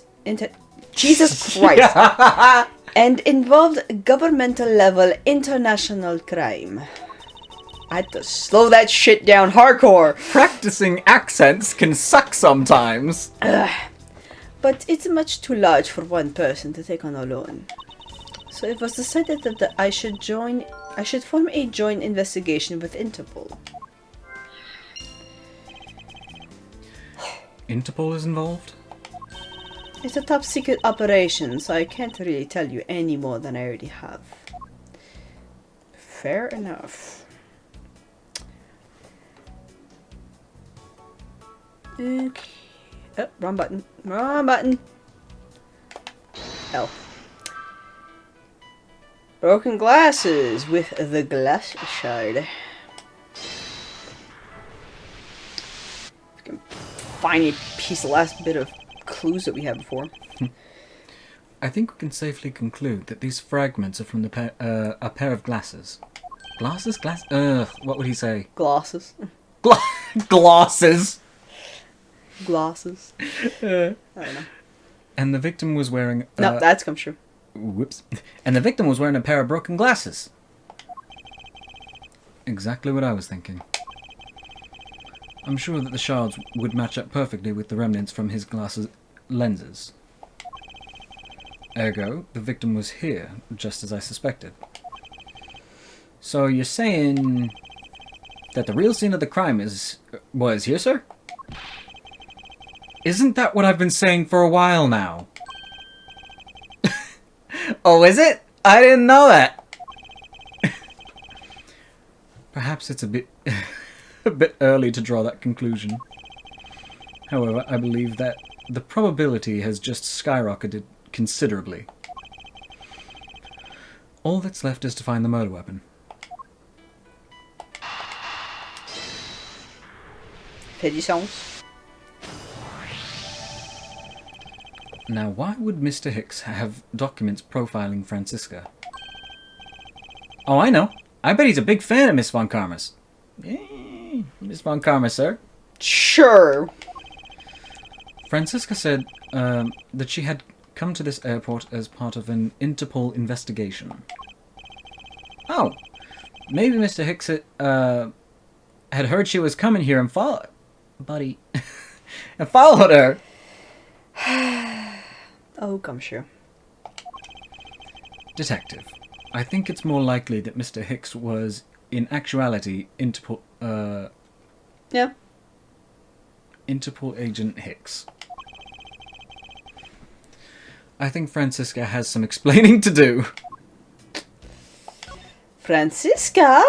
Jesus Christ! And involved governmental level international crime. I had to slow that shit down hardcore. Practicing accents can suck sometimes. But it's much too large for one person to take on alone. So it was decided that I should join I should form a joint investigation with Interpol. Interpol is involved? It's a top secret operation, so I can't really tell you any more than I already have. Fair enough. Okay. Oh, wrong button. Wrong button. L. Broken glasses with the glass shard. If we can find a piece of last bit of clues that we had before. I think we can safely conclude that these fragments are from the a pair of glasses. Glasses? Ugh, what would he say? Glasses. Glasses! Glasses. I don't know. And the victim was wearing... No, that's come true. Whoops. And the victim was wearing a pair of broken glasses. Exactly what I was thinking. I'm sure that the shards would match up perfectly with the remnants from his glasses lenses. Ergo, the victim was here, just as I suspected. So you're saying that the real scene of the crime was here, sir? Isn't that what I've been saying for a while now? Oh, is it? I didn't know that. Perhaps it's a bit early to draw that conclusion. However, I believe that the probability has just skyrocketed considerably. All that's left is to find the murder weapon. Pigeons. Now, why would Mr. Hicks have documents profiling Francisca? Oh, I know. I bet he's a big fan of Miss Von Karmas. Miss Von Karmas, sir. Sure. Francisca said that she had come to this airport as part of an Interpol investigation. Oh, maybe Mr. Hicks had heard she was coming here and followed... Buddy. and followed her. Oh, come sure. Detective, I think it's more likely that Mr. Hicks was, in actuality, Interpol agent Hicks. I think Francisca has some explaining to do. Francisca?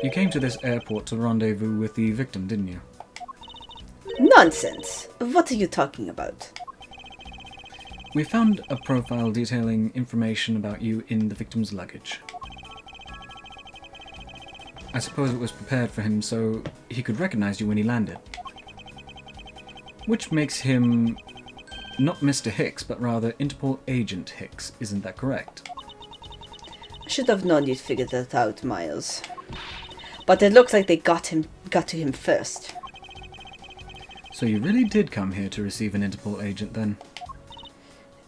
You came to this airport to rendezvous with the victim, didn't you? Nonsense. What are you talking about? We found a profile detailing information about you in the victim's luggage. I suppose it was prepared for him so he could recognize you when he landed. Which makes him not Mr. Hicks, but rather Interpol agent Hicks, isn't that correct? I should have known you'd figure that out, Miles. But it looks like they got to him first. So you really did come here to receive an Interpol agent, then?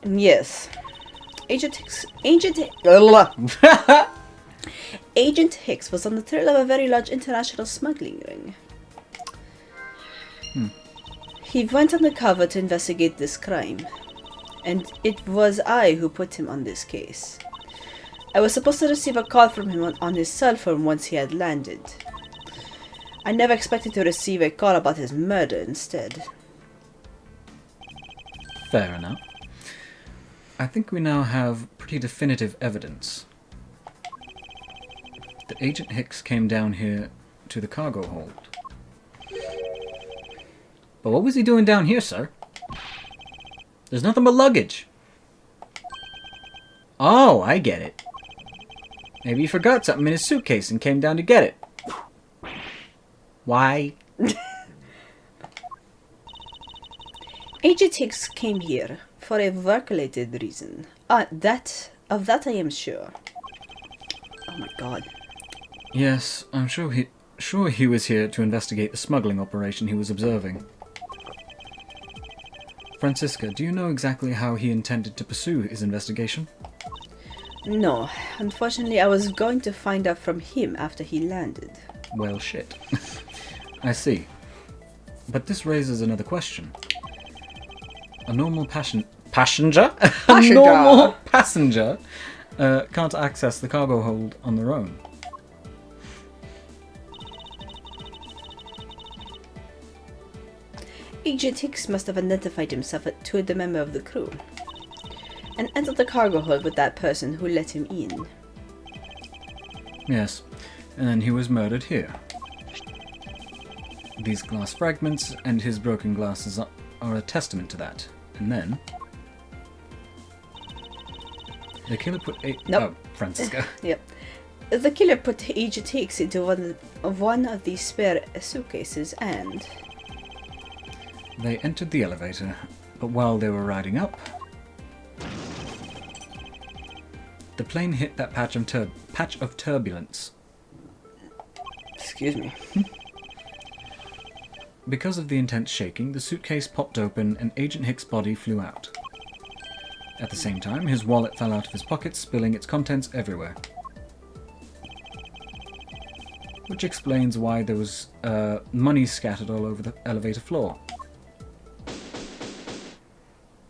Yes. Agent Hicks was on the trail of a very large international smuggling ring. He went undercover to investigate this crime, and it was I who put him on this case. I was supposed to receive a call from him on his cell phone once he had landed. I never expected to receive a call about his murder instead. Fair enough. I think we now have pretty definitive evidence that Agent Hicks came down here to the cargo hold. But what was he doing down here, sir? There's nothing but luggage. Oh, I get it. Maybe he forgot something in his suitcase and came down to get it. Why? Agent Hicks came here for a work-related reason. Of that I am sure. Oh my god. Yes, I'm sure he was here to investigate the smuggling operation he was observing. Francisca, do you know exactly how he intended to pursue his investigation? No, unfortunately I was going to find out from him after he landed. Well, shit. I see. But this raises another question. A normal passenger? A normal passenger can't access the cargo hold on their own. Agent Hicks must have identified himself to the member of the crew and entered the cargo hold with that person who let him in. Yes, and then he was murdered here. These glass fragments and his broken glasses are a testament to that. And then... the killer put Nope. Oh, Francisca. Yep. The killer put Agent Hicks into one of these spare suitcases and... They entered the elevator, but while they were riding up, the plane hit that patch of turbulence. Excuse me. Because of the intense shaking, the suitcase popped open and Agent Hicks' body flew out. At the same time, his wallet fell out of his pocket, spilling its contents everywhere. Which explains why there was money scattered all over the elevator floor.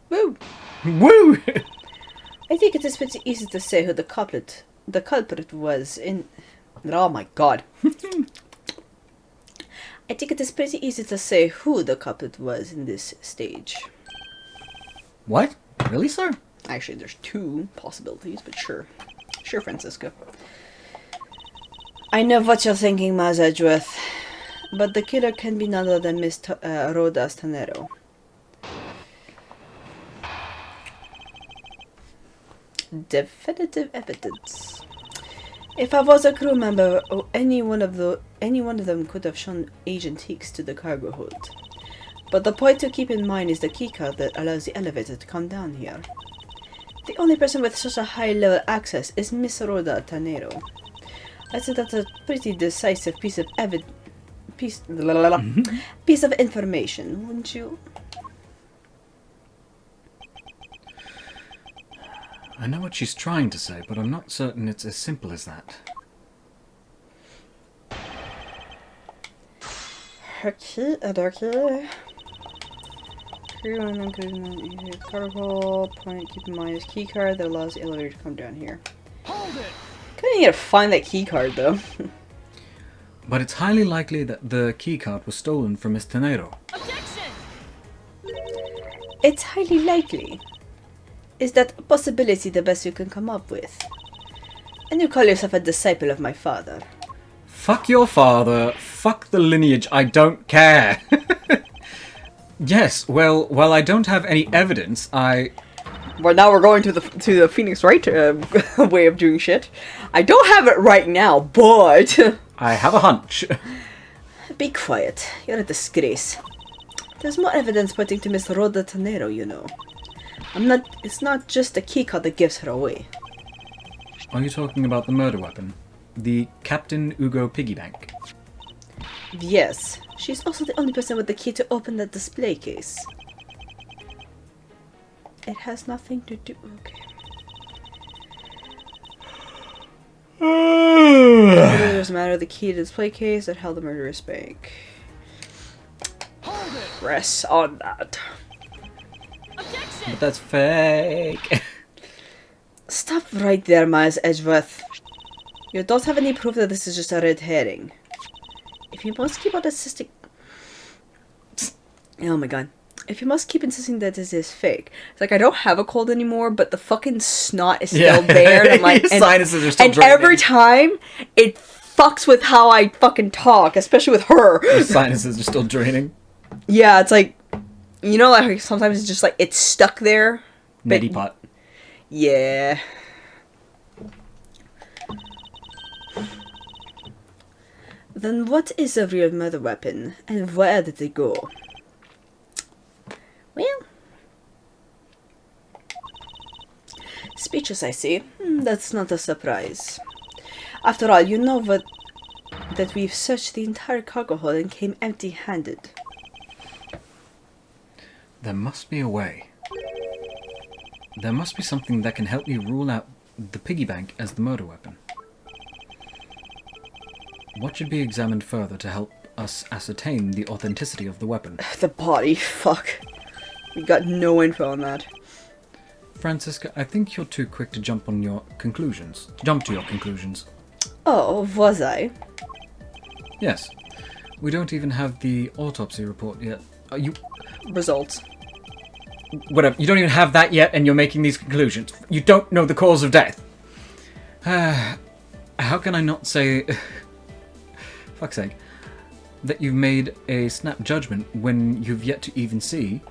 Woo! Woo! I think it is pretty easy to say who the culprit was in... Oh my god. I think it is pretty easy to say who the culprit was in this stage. What? Really, sir? Actually, there's two possibilities, but sure. Sure, Francisco. I know what you're thinking, Maz Edgeworth, but the killer can be none other than Miss Rhoda Stanero. Definitive evidence. If I was a crew member, any one of them could have shown Agent Hicks to the cargo hold. But the point to keep in mind is the keycard that allows the elevator to come down here. The only person with such a high-level access is Miss Rhoda Tanero. I think that's a pretty decisive piece of information, wouldn't you? I know what she's trying to say, but I'm not certain it's as simple as that. Okay. Crew and then cargo point. Keep in mind his key card that allows the elevator to come down here. Hold it! Couldn't even find that key card though. But it's highly likely that the keycard was stolen from Miss Tenero. Objection! It's highly likely. Is that a possibility the best you can come up with? And you call yourself a disciple of my father. Fuck your father. Fuck the lineage. I don't care. Yes, well, while I don't have any evidence, Well, now we're going to the Phoenix Wright way of doing shit. I don't have it right now, but... I have a hunch. Be quiet. You're a disgrace. There's more evidence pointing to Miss Rhoda Tanero, you know. It's not just the keycard that gives her away. Are you talking about the murder weapon? The Captain Ugo piggy bank? Yes. She's also the only person with the key to open the display case. It has nothing to do... Okay. It doesn't matter the key to the display case that held the murderous bank. Hold it! Press on that. Objection! But that's fake. Stop right there, Miles Edgeworth. You don't have any proof that this is just a red herring. If you must keep on insisting... Oh my god. If you must keep insisting that this is fake. It's like, I don't have a cold anymore, but the fucking snot is still there. And I'm like, Your sinuses are still and draining. every time, it fucks with how I fucking talk, especially with her. Your sinuses are still draining. Yeah, it's like, you know, like sometimes it's just like, it's stuck there. but- Neti pot. Yeah. Then what is a real murder weapon, and where did it go? Well... Speeches, I see. That's not a surprise. After all, you know that we've searched the entire cargo hold and came empty-handed. There must be a way. There must be something that can help me rule out the piggy bank as the murder weapon. What should be examined further to help us ascertain the authenticity of the weapon? The body, fuck. We got no info on that. Francisca, I think you're too quick to jump to your conclusions. Oh, was I? Yes. We don't even have the autopsy report yet. Results. Whatever. You don't even have that yet, and you're making these conclusions. You don't know the cause of death. How can I not say... fuck's sake. That you've made a snap judgment when you've yet to even see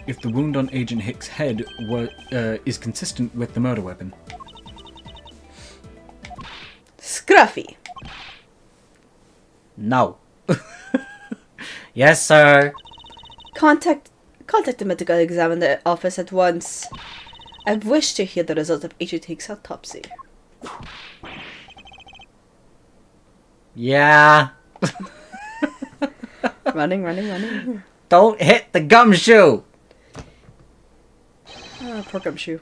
if the wound on Agent Hicks' head is consistent with the murder weapon. Scruffy. No. Yes, sir. Contact the medical examiner office at once. I wish to hear the result of Agent Hicks' autopsy. Yeah. Running. Don't hit the gumshoe. Ah, poor gumshoe.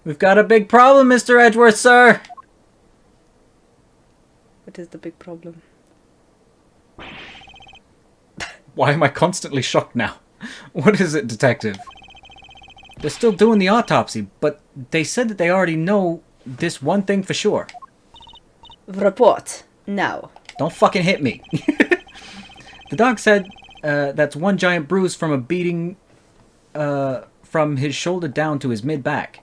We've got a big problem, Mr. Edgeworth, sir. What is the big problem? Why am I constantly shocked now? What is it, detective? They're still doing the autopsy, but they said that they already know this one thing for sure. Report. Now. Don't fucking hit me. The doc said that's one giant bruise from a beating from his shoulder down to his mid-back.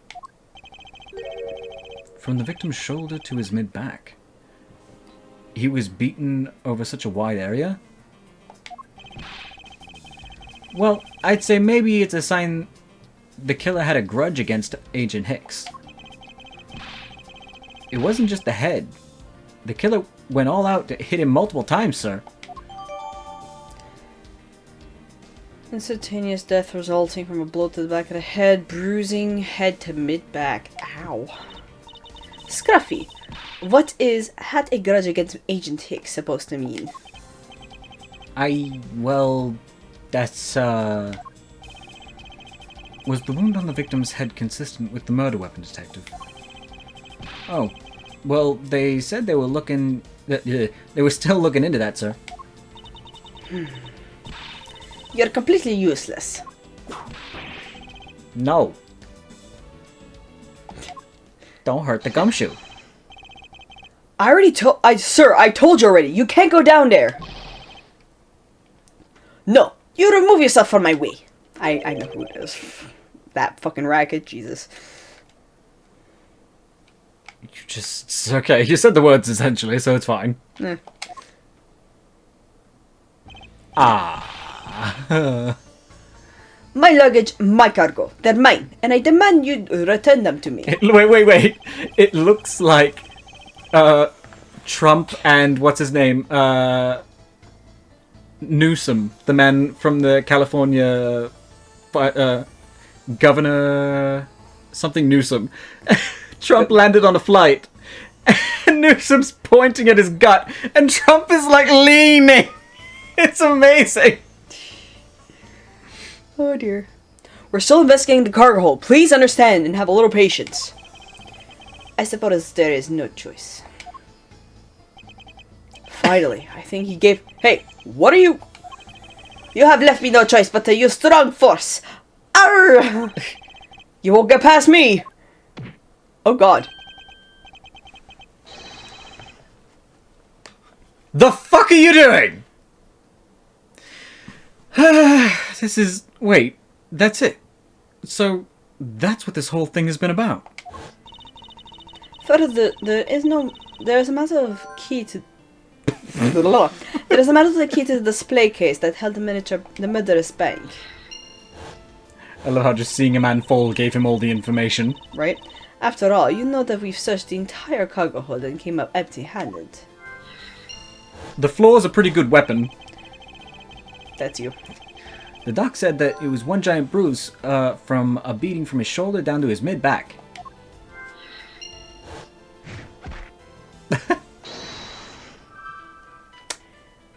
From the victim's shoulder to his mid-back. He was beaten over such a wide area? Well, I'd say maybe it's a sign the killer had a grudge against Agent Hicks. It wasn't just the head. The killer went all out to hit him multiple times, sir. Instantaneous death resulting from a blow to the back of the head, bruising head to mid-back. Ow. Scruffy, what is had a grudge against Agent Hicks supposed to mean? Well, that's, Was the wound on the victim's head consistent with the murder weapon, detective? Oh, well, they said they were looking... they were still looking into that, sir. You're completely useless. No. Don't hurt the gumshoe. I told you already. You can't go down there. No, you remove yourself from my way. I know who it is. That fucking racket, Jesus. Okay, you said the words essentially, so it's fine. Eh. My luggage, my cargo. They're mine, and I demand you return them to me. Wait. It looks like Trump and what's his name? Newsom, the man from the California Governor something Newsom. Trump landed on a flight and Newsom's pointing at his gut and Trump is like leaning. It's amazing. Oh dear. We're still investigating the cargo hold. Please understand and have a little patience. I suppose there is no choice. Finally, I think he gave... Hey, what are you... You have left me no choice but to use strong force. Arr! You won't get past me. Oh god. The fuck are you doing? This is... Wait, that's it. So, that's what this whole thing has been about. Further, there is a matter of key to... There is a matter of the key to the display case that held the murderous bank. I love how just seeing a man fall gave him all the information. Right? After all, you know that we've searched the entire cargo hold and came up empty-handed. The floor is a pretty good weapon. That's you. The doc said that it was one giant bruise from a beating from his shoulder down to his mid-back.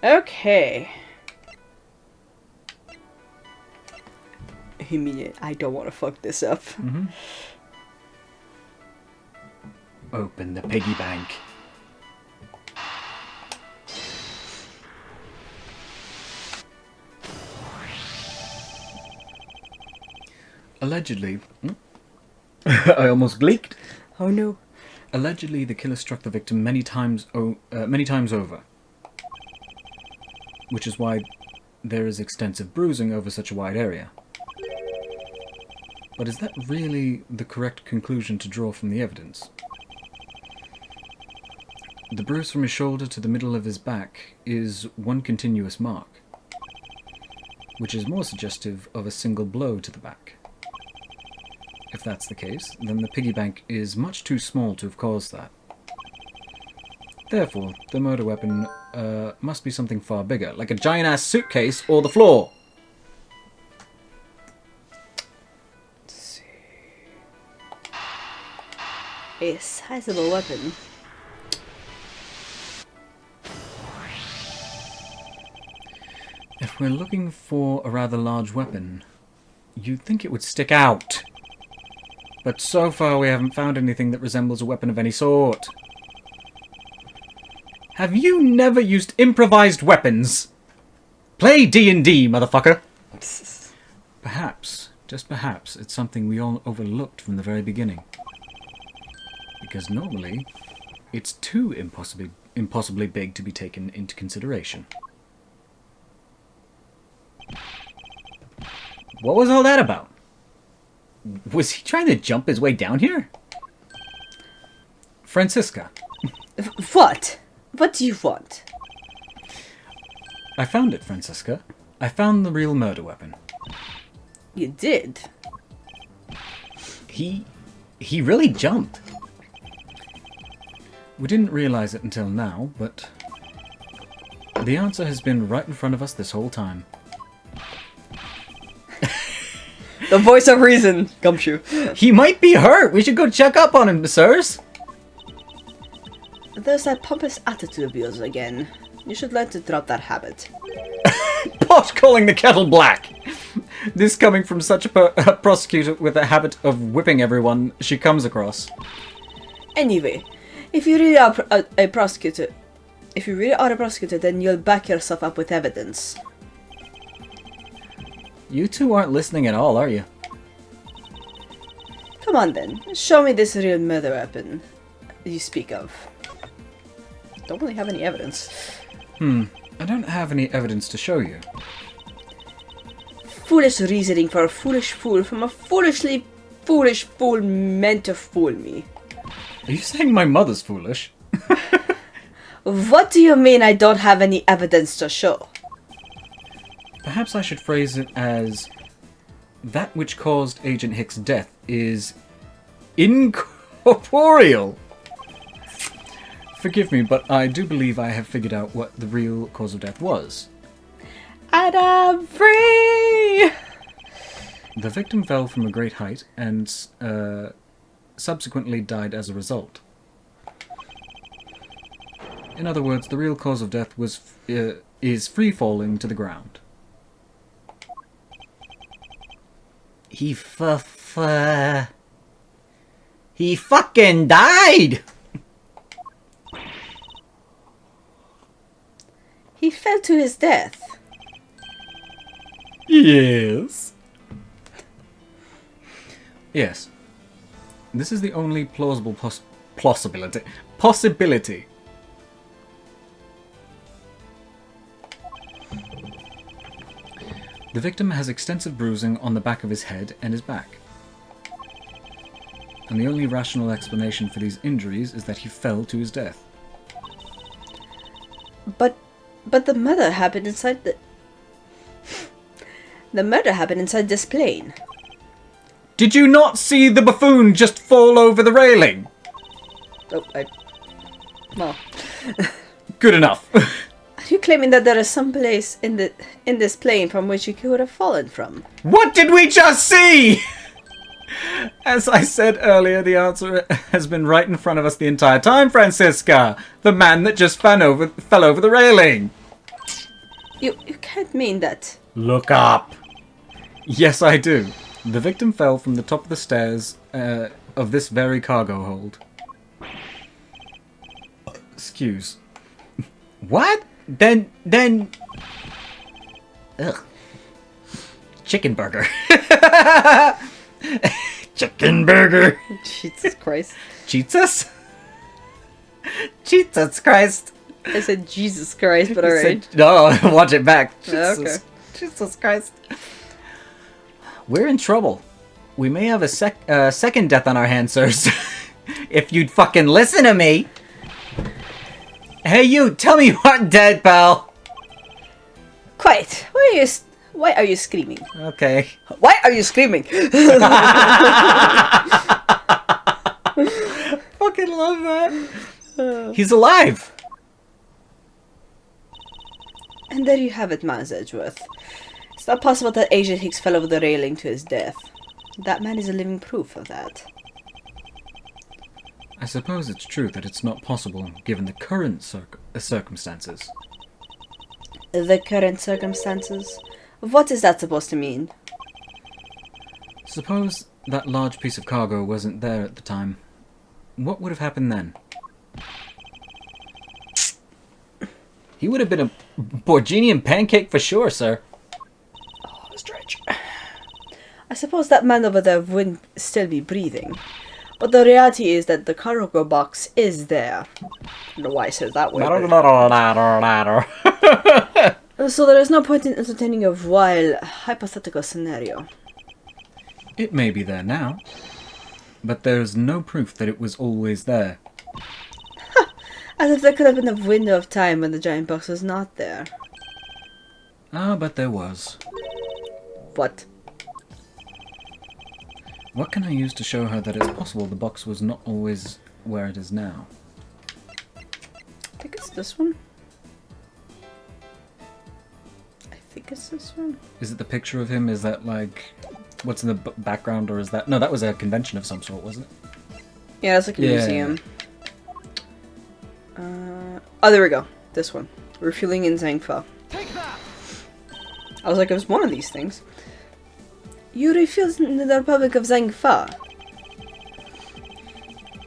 Okay. I mean, I don't want to fuck this up. Mm-hmm. Open the piggy bank. Allegedly... I almost gleeked. Oh no. Allegedly, the killer struck the victim many times over. Which is why there is extensive bruising over such a wide area. But is that really the correct conclusion to draw from the evidence? The bruise from his shoulder to the middle of his back is one continuous mark, which is more suggestive of a single blow to the back. If that's the case, then the piggy bank is much too small to have caused that. Therefore, the murder weapon must be something far bigger, like a giant-ass suitcase or the floor. Let's see. A sizable weapon. If we're looking for a rather large weapon, you'd think it would stick out. But so far we haven't found anything that resembles a weapon of any sort. Have you never used improvised weapons? Play D&D, motherfucker! Perhaps, just perhaps, it's something we all overlooked from the very beginning. Because normally, it's too impossibly big to be taken into consideration. What was all that about? Was he trying to jump his way down here? Francisca. What? What do you want? I found it, Francisca. I found the real murder weapon. You did? He really jumped. We didn't realize it until now, but the answer has been right in front of us this whole time. The voice of reason, Gumshoe. He might be hurt. We should go check up on him, sirs. There's that pompous attitude of yours again. You should learn to drop that habit. Pot calling the kettle black. This coming from such a prosecutor with a habit of whipping everyone she comes across. Anyway, if you really are a prosecutor, then you'll back yourself up with evidence. You two aren't listening at all, are you? Come on then, show me this real murder weapon you speak of. Don't really have any evidence. I don't have any evidence to show you. Foolish reasoning for a foolish fool from a foolishly foolish fool meant to fool me. Are you saying my mother's foolish? What do you mean I don't have any evidence to show? Perhaps I should phrase it as that which caused Agent Hick's death is incorporeal. Forgive me, but I do believe I have figured out what the real cause of death was. And I'm free! The victim fell from a great height and subsequently died as a result. In other words, the real cause of death is free falling to the ground. He fucking died! He fell to his death. Yes. Yes. This is the only plausible possibility. The victim has extensive bruising on the back of his head and his back. And the only rational explanation for these injuries is that he fell to his death. But the murder happened inside the... The murder happened inside this plane. Did you not see the buffoon just fall over the railing? Oh, well... Good enough. Are you claiming that there is some place in this plane from which you could have fallen from? What did we just see? As I said earlier, the answer has been right in front of us the entire time, Francisca. The man that just fell over the railing. You can't mean that. Look up. Yes, I do. The victim fell from the top of the stairs of this very cargo hold. Excuse. What? Then... Ugh. Chicken burger. Chicken burger. Jesus Christ. Cheats us? Jesus Christ. I said Jesus Christ, but You alright. said- No, watch it back. Yeah, Jesus. okay. Jesus Christ. We're in trouble. We may have a second death on our hands, sirs. If you'd fucking listen to me. Hey, you, tell me you aren't dead, pal. Quiet. Why are you screaming? Okay. Why are you screaming? Fucking love that. He's alive. And there you have it, Miles Edgeworth. It's not possible that Agent Hicks fell over the railing to his death. That man is a living proof of that. I suppose it's true that it's not possible, given the current circumstances. The current circumstances? What is that supposed to mean? Suppose that large piece of cargo wasn't there at the time. What would have happened then? He would have been a Borginian pancake for sure, sir. Oh, stretch. I suppose that man over there wouldn't still be breathing. But the reality is that the cargo box is there. I don't know why I said it that way. So there is no point in entertaining a wild, hypothetical scenario. It may be there now, but there's no proof that it was always there. As if there could have been a window of time when the giant box was not there. Ah, but there was. What? What can I use to show her that it's possible the box was not always where it is now? I think it's this one. I think it's this one. Is it the picture of him? Is that like... What's in the background, or is that... No, that was a convention of some sort, wasn't it? Yeah, it's like a museum. Oh, there we go. This one. Refueling in Zhangfa. Take that! I was like, it was one of these things. You refueled in the Republic of Zhangfa?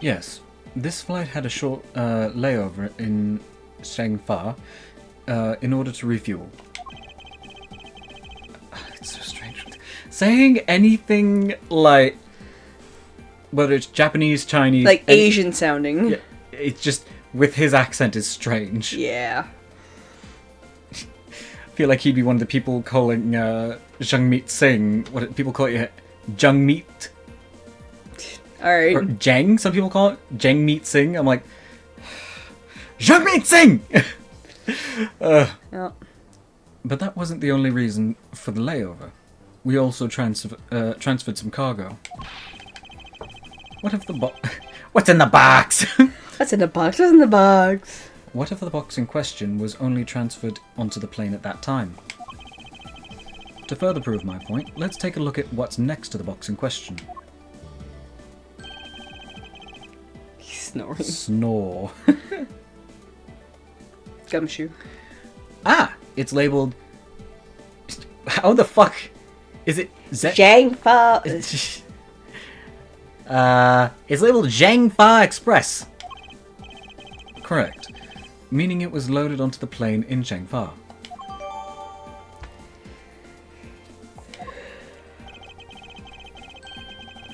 Yes. This flight had a short layover in Shangfa in order to refuel. It's so strange. Saying anything like... Whether it's Japanese, Chinese... Like Asian sounding. Yeah, it's just... With his accent is strange. Yeah. I feel like he'd be one of the people calling Jungmeet Singh. What do people call it? Jungmeet? Alright. Or Jang, some people call it. Jangmeet Singh. I'm like... Jungmeet Singh! Oh. But that wasn't the only reason for the layover. We also transferred some cargo. What if the What's in the box? What's in the box? What's in the box? What if the box in question was only transferred onto the plane at that time? To further prove my point, let's take a look at what's next to the box in question. He's snoring. Snore. Gumshoe. Ah! It's labeled... How the fuck? Is it... Zhangfa. It's labeled Zhangfa Express. Correct. Meaning it was loaded onto the plane in Zhangfa.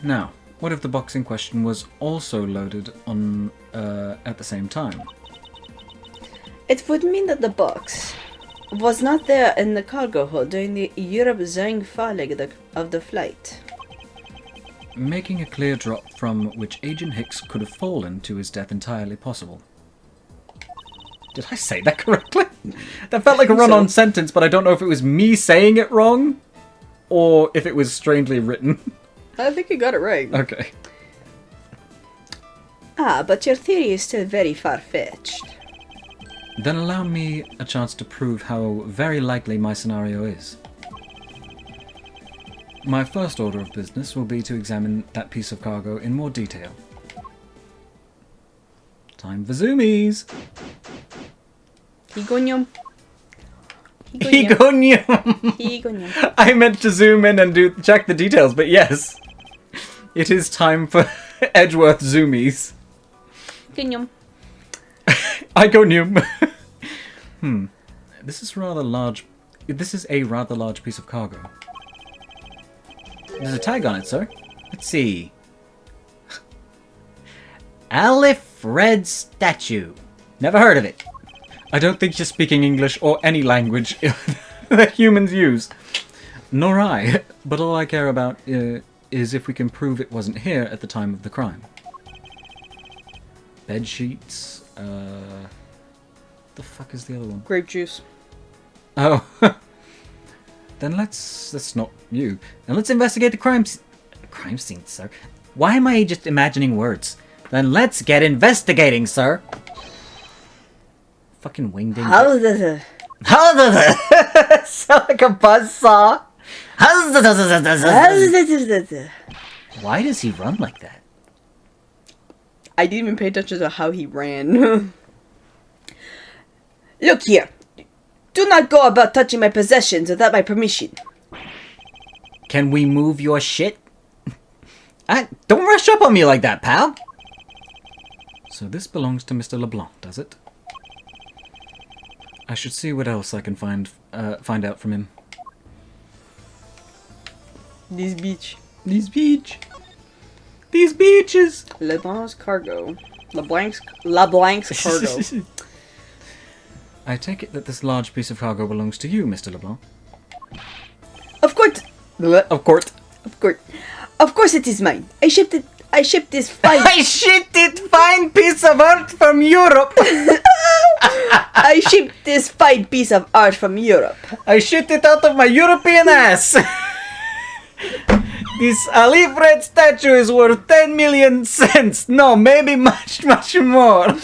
Now, what if the box in question was also loaded on at the same time? It would mean that the box was not there in the cargo hold during the Europe-Zhangfa leg of the flight. Making a clear drop from which Agent Hicks could have fallen to his death entirely possible. Did I say that correctly? That felt like a run-on sentence, but I don't know if it was me saying it wrong, or if it was strangely written. I think you got it right. Okay. Ah, but your theory is still very far-fetched. Then allow me a chance to prove how very likely my scenario is. My first order of business will be to examine that piece of cargo in more detail. Time for zoomies! Higonyum. Egonium! Higonyum. I meant to zoom in and check the details, but yes. It is time for Edgeworth zoomies. Higonyum. Iconium. This is rather large. This is a rather large piece of cargo. There's a tag on it, sir. Let's see. Alfred statue. Never heard of it. I don't think you're speaking English or any language that humans use. Nor I. But all I care about is if we can prove it wasn't here at the time of the crime. Bed sheets. The fuck is the other one? Grape juice. Oh. Then that's not you. Then let's investigate the crime scene, sir. Why am I just imagining words? Then let's get investigating, sir. Fucking wingding. How does it? Sound like a buzzsaw. Why does he run like that? I didn't even pay attention to how he ran. Look here. Do not go about touching my possessions without my permission. Can we move your shit? Don't rush up on me like that, pal. So this belongs to Mr. LeBlanc, does it? I should see what else I can find out from him. This beach. These beaches. LeBlanc's cargo. LeBlanc's cargo. I take it that this large piece of cargo belongs to you, Mr. LeBlanc. Of course. Of course. Of course it is mine. I shipped this fine. I shipped it fine piece of art from Europe. I shipped this fine piece of art from Europe. I shipped it out of my European ass. This Alfred statue is worth 10 million cents. No, maybe much, much more.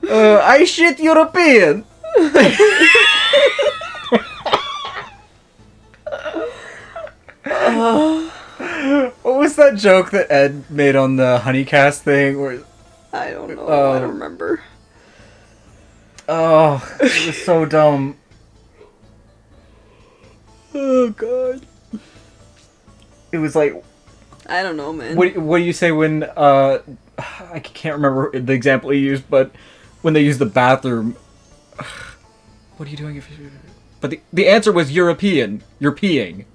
I shit European. What was that joke that Ed made on the Honeycast thing? Where, I don't know. I don't remember. oh, it was so dumb. Oh god. It was like, I don't know, man. what do you say when I can't remember the example he used, but when they use the bathroom, what are you doing if you... But the answer was European. You're peeing.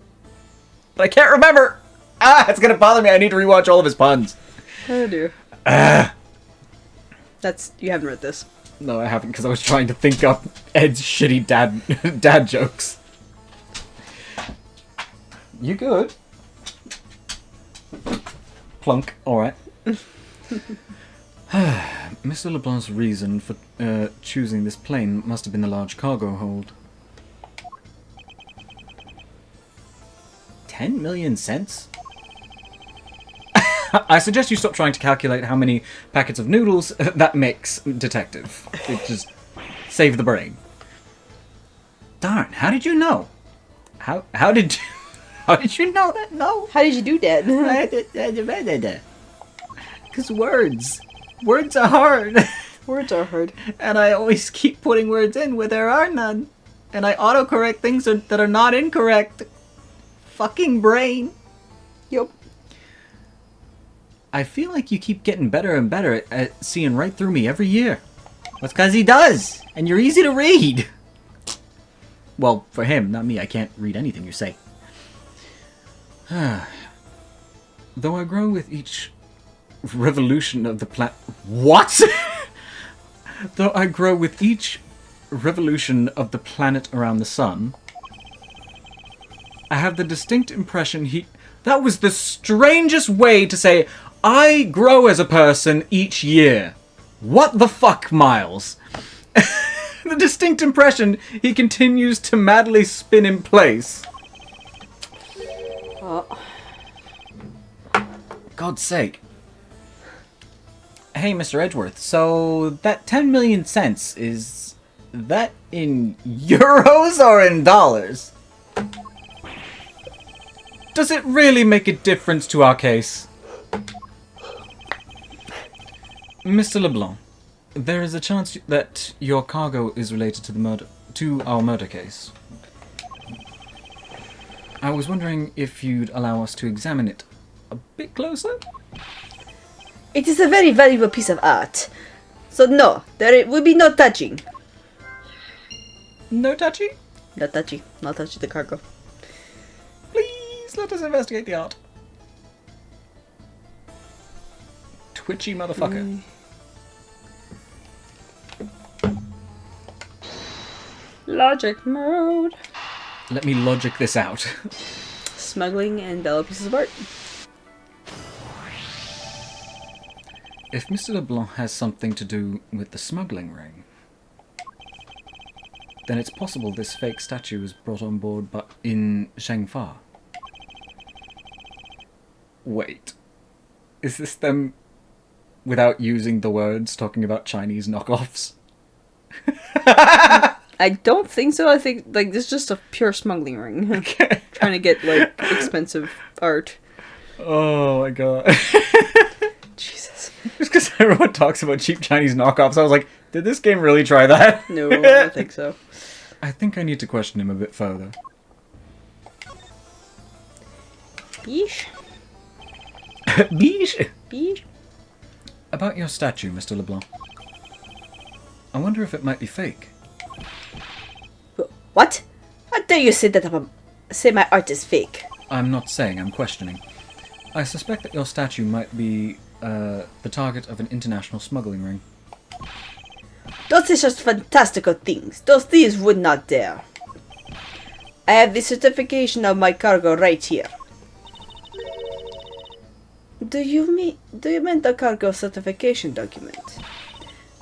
But I can't remember. It's gonna bother me. I need to rewatch all of his puns. Oh dear. That's... You haven't read this. No, I haven't, because I was trying to think up Ed's shitty dad jokes. You good? Plunk. Alright. Mr. LeBlanc's reason for choosing this plane must have been the large cargo hold. 10 million cents? I suggest you stop trying to calculate how many packets of noodles that makes, detective. It just save the brain. Darn, how did you know? How did you know that? No. How did you do that? Because words are hard. Words are hard. And I always keep putting words in where there are none. And I autocorrect things that are not incorrect. Fucking brain. Yup. I feel like you keep getting better and better at seeing right through me every year. That's because he does. And you're easy to read. Well, for him, not me. I can't read anything you say. Though I grow with each revolution of the What? Though I grow with each revolution of the planet around the sun, I have the distinct impression That was the strangest way to say, I grow as a person each year. What the fuck, Miles? The distinct impression he continues to madly spin in place. God's sake. Hey, Mr. Edgeworth, so that 10 million cents, is that in euros or in dollars? Does it really make a difference to our case? Mr. LeBlanc, there is a chance that your cargo is related to our murder case. I was wondering if you'd allow us to examine it a bit closer? It is a very valuable piece of art. So no, there will be no touching. No touchy? Not touchy. Not touchy the cargo. Please let us investigate the art. Twitchy motherfucker. Logic mode. Let me logic this out. Smuggling and valuable pieces of art. If Mr. LeBlanc has something to do with the smuggling ring, then it's possible this fake statue was brought on board in Shangfa. Wait. Is this them, without using the words, talking about Chinese knockoffs? I don't think so. I think, like, this is just a pure smuggling ring. Okay. Trying to get, like, expensive art. Oh my god. Jesus. Just because everyone talks about cheap Chinese knockoffs, I was like, did this game really try that? No, I don't think so. I think I need to question him a bit further. Beesh. Beesh. Beesh. About your statue, Mr. LeBlanc. I wonder if it might be fake. What? How dare you say that say my art is fake? I'm not saying, I'm questioning. I suspect that your statue might be the target of an international smuggling ring. Don't say such fantastical things. Those thieves would not dare. I have the certification of my cargo right here. Do you mean the cargo certification document?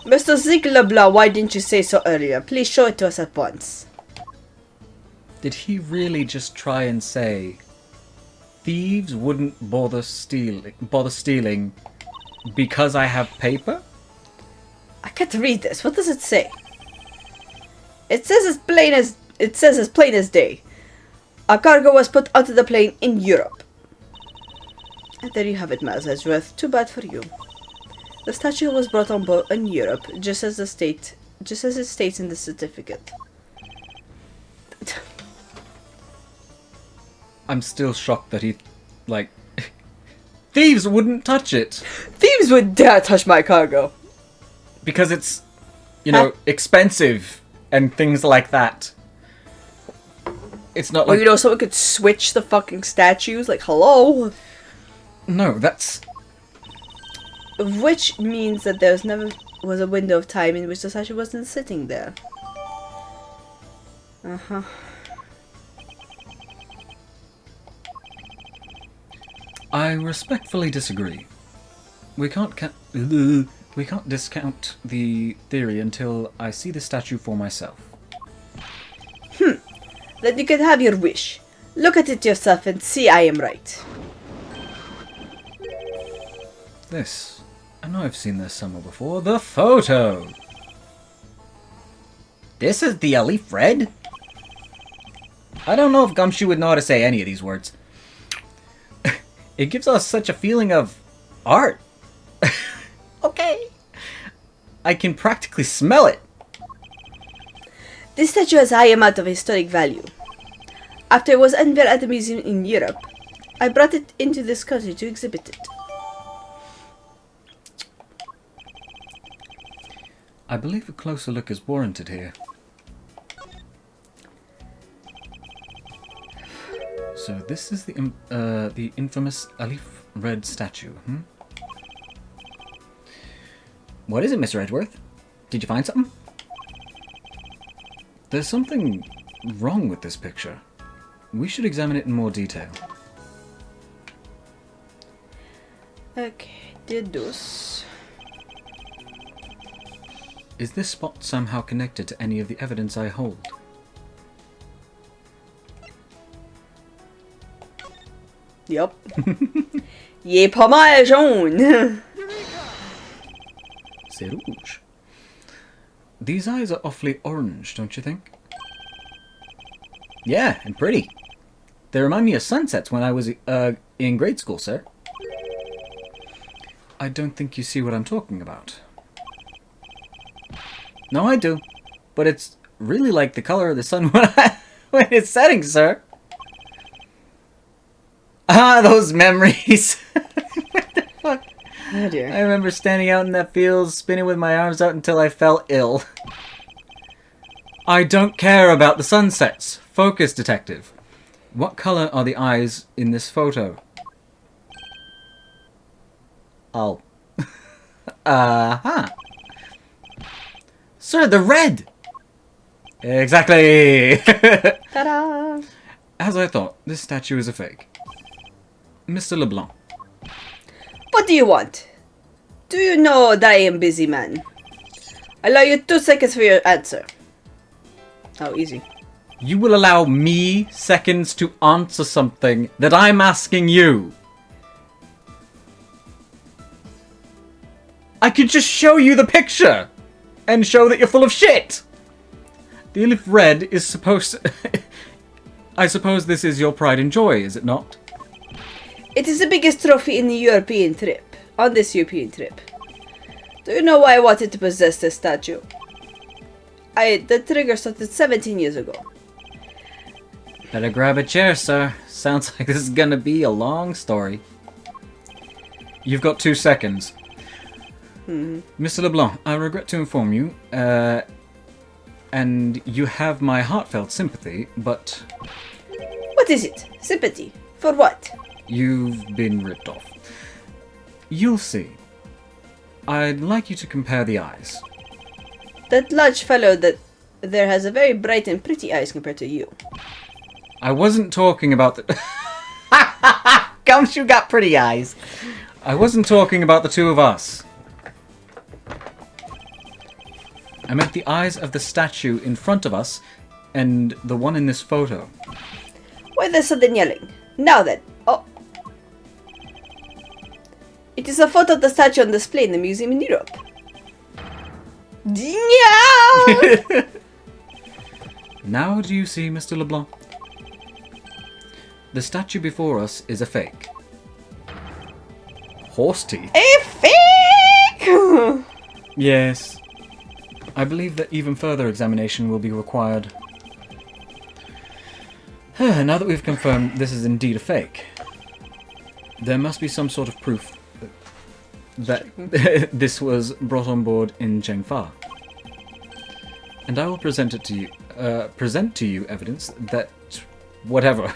Mr. Ziegler, why didn't you say so earlier? Please show it to us at once. Did he really just try and say thieves wouldn't bother stealing because I have paper? I can't read this. What does it say? It says as plain as day. Our cargo was put onto the plane in Europe. And there you have it, Miles Edgeworth. Too bad for you. The statue was brought on board in Europe, just as it states in the certificate. I'm still shocked that he, like, thieves wouldn't touch it. Thieves would dare touch my cargo. Because it's, expensive and things like that. It's not like... Or, someone could switch the fucking statues. Like, hello? No, that's... Which means that there never was a window of time in which the statue wasn't sitting there. Uh-huh. I respectfully disagree. We can't discount the theory until I see the statue for myself. Then you can have your wish. Look at it yourself and see I am right. This. I know I've seen this somewhere before. The photo! This is the Alif Red? I don't know if Gumshoe would know how to say any of these words. It gives us such a feeling of art. Okay. I can practically smell it. This statue has a high amount of historic value. After it was unveiled at a museum in Europe, I brought it into this country to exhibit it. I believe a closer look is warranted here. So this is the infamous Alif Red statue, What is it, Mr. Edgeworth? Did you find something? There's something wrong with this picture. We should examine it in more detail. Okay, dedos. Is this spot somehow connected to any of the evidence I hold? Yup. Il est pas mal jaune. C'est rouge. These eyes are awfully orange, don't you think? Yeah, and pretty. They remind me of sunsets when I was in grade school, sir. I don't think you see what I'm talking about. No, I do. But it's really like the color of the sun when it's setting, sir. Ah, those memories. What the fuck? Oh dear. I remember standing out in that field, spinning with my arms out until I fell ill. I don't care about the sunsets. Focus, detective. What color are the eyes in this photo? Oh. Uh-huh. Sir, they're red! Exactly! Ta-da! As I thought, this statue is a fake. Mr. LeBlanc. What do you want? Do you know that I am busy, man? I allow you 2 seconds for your answer. How easy. You will allow me seconds to answer something that I'm asking you. I could just show you the picture and show that you're full of shit. The Elif Red is supposed to... I suppose this is your pride and joy, is it not? It is the biggest trophy in the European trip. On this European trip. Do you know why I wanted to possess this statue? The trigger started 17 years ago. Better grab a chair, sir. Sounds like this is gonna be a long story. You've got 2 seconds. Mr. LeBlanc, I regret to inform you, and you have my heartfelt sympathy, but... What is it? Sympathy? For what? You've been ripped off. You'll see. I'd like you to compare the eyes. That large fellow that there has a very bright and pretty eyes compared to you. I wasn't talking about the... Gumshoe got pretty eyes. I wasn't talking about the two of us. I meant the eyes of the statue in front of us and the one in this photo. Why the sudden yelling? Now then. Oh. It is a photo of the statue on display in the museum in Europe. Yeah! Now do you see, Mr. LeBlanc? The statue before us is a fake. Horse teeth? A fake! Yes. I believe that even further examination will be required. Now that we've confirmed this is indeed a fake, there must be some sort of proof that this was brought on board in Zhengfa. And I will present to you evidence that whatever.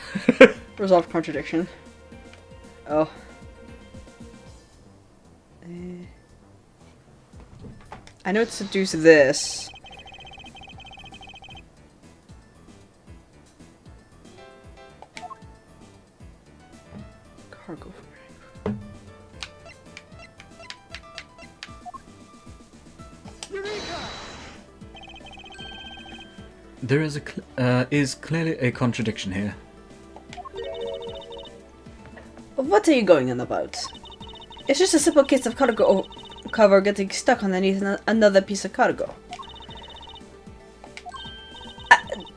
Resolve contradiction. Oh. I know it's to do this. Cargo. Eureka! There is is clearly a contradiction here. What are you going on about? It's just a simple case of cargo cover getting stuck underneath another piece of cargo.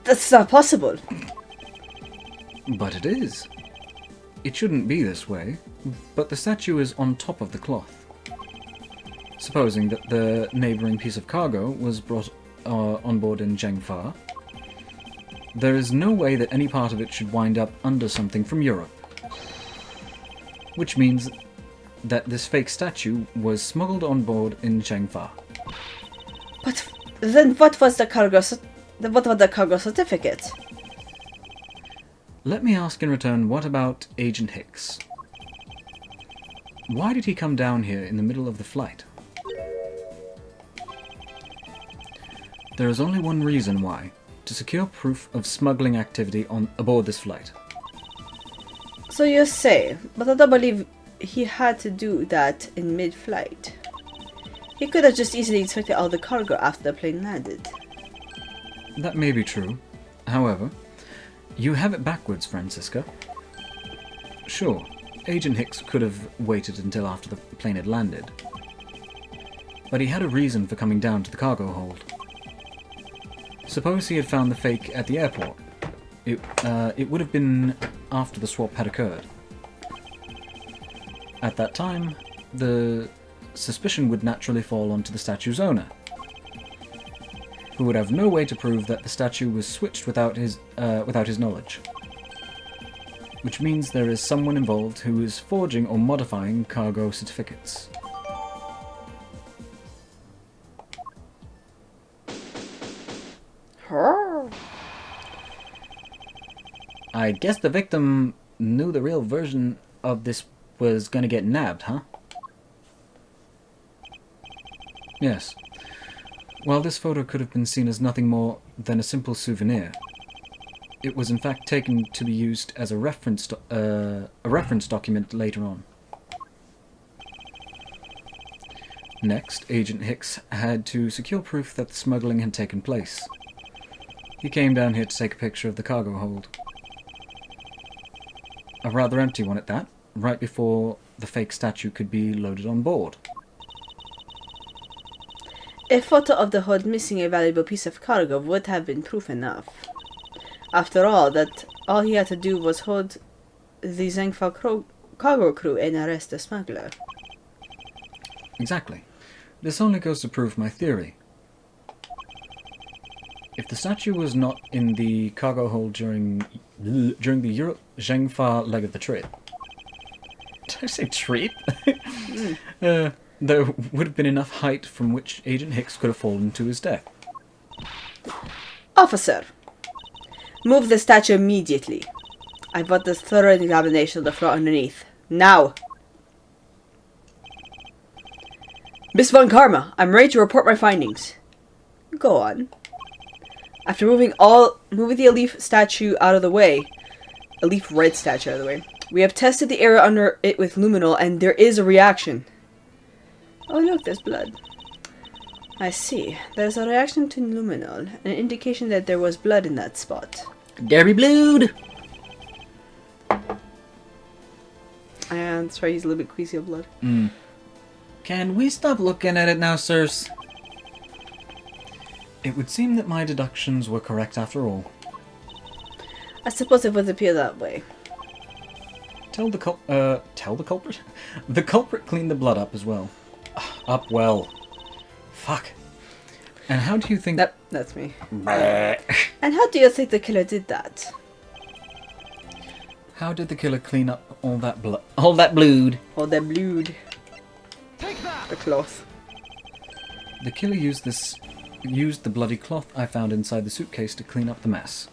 That's not possible. But it is. It shouldn't be this way, but the statue is on top of the cloth. Supposing that the neighbouring piece of cargo was brought on board in Zhengfa, there is no way that any part of it should wind up under something from Europe. Which means that this fake statue was smuggled on board in Zhengfa. But then what was the cargo certificate? Let me ask in return, what about Agent Hicks? Why did he come down here in the middle of the flight? There is only one reason why: to secure proof of smuggling activity aboard this flight. So you say, but I don't believe he had to do that in mid-flight. He could have just easily inspected all the cargo after the plane landed. That may be true. However, you have it backwards, Francisca. Sure, Agent Hicks could have waited until after the plane had landed. But he had a reason for coming down to the cargo hold. Suppose he had found the fake at the airport. It would have been after the swap had occurred. At that time, the suspicion would naturally fall onto the statue's owner, who would have no way to prove that the statue was switched without his knowledge. Which means there is someone involved who is forging or modifying cargo certificates. Huh? I guess the victim knew the real version of this was gonna get nabbed, huh? Yes. While this photo could have been seen as nothing more than a simple souvenir, it was in fact taken to be used as a reference document later on. Next, Agent Hicks had to secure proof that the smuggling had taken place. He came down here to take a picture of the cargo hold. A rather empty one at that, right before the fake statue could be loaded on board. A photo of the hold missing a valuable piece of cargo would have been proof enough. After all, all he had to do was hold the Zhengfa cargo crew and arrest the smuggler. Exactly. This only goes to prove my theory. If the statue was not in the cargo hold during the Zhengfa leg of the trip... Did I say trip? There would have been enough height from which Agent Hicks could have fallen to his death. Officer, move the statue immediately. I want this thorough examination of the floor underneath. Now! Miss Von Karma, I'm ready to report my findings. Go on. After moving the Elif statue out of the way, Elif red statue out of the way, we have tested the area under it with luminol and there is a reaction. Oh look, there's blood. I see. There's a reaction to luminol, an indication that there was blood in that spot. There be blood! And that's right, he's a little bit queasy of blood. Can we stop looking at it now, sirs? It would seem that my deductions were correct after all. I suppose it would appear that way. Tell the culprit? The culprit cleaned the blood up as well. Up well. Fuck. And how do you think... That's me. And how do you think the killer did that? How did the killer clean up all that blood? All that blood. All that blood. Take that! The cloth. The killer used the bloody cloth I found inside the suitcase to clean up the mess.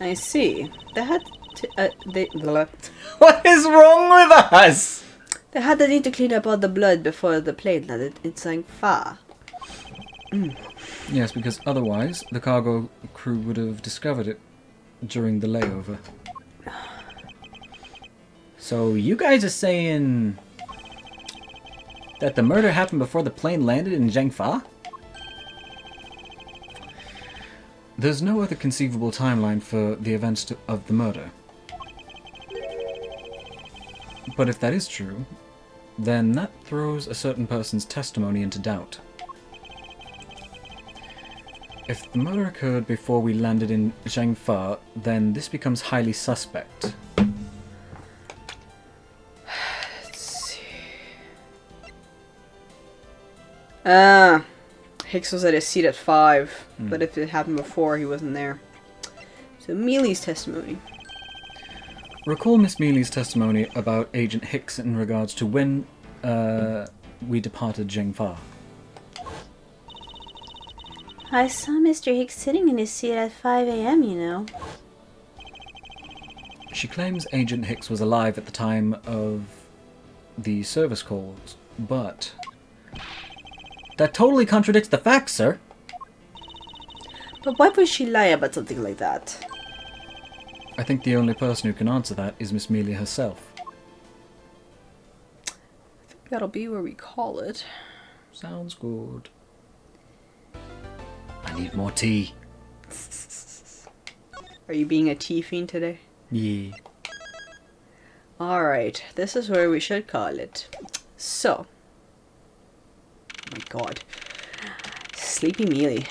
I see. They had to, What is wrong with us? They had the need to clean up all the blood before the plane landed in Zhengfa. Yes, because otherwise the cargo crew would have discovered it during the layover. So you guys are saying that the murder happened before the plane landed in Zhengfa? There's no other conceivable timeline for the events of the murder. But if that is true, then that throws a certain person's testimony into doubt. If the murder occurred before we landed in Zhengfa, then this becomes highly suspect. Let's see. Hicks was at his seat at 5, but if it happened before, he wasn't there. So Mealy's testimony. Recall Miss Mealy's testimony about Agent Hicks in regards to when we departed Zhengfa. I saw Mr. Hicks sitting in his seat at 5 a.m., you know. She claims Agent Hicks was alive at the time of the service calls, but that totally contradicts the facts, sir. But why would she lie about something like that? I think the only person who can answer that is Miss Mealy herself. I think that'll be where we call it. Sounds good. I need more tea. Are you being a tea fiend today? Yeah. Alright, this is where we should call it. So. Oh my god. Sleepy Mealy.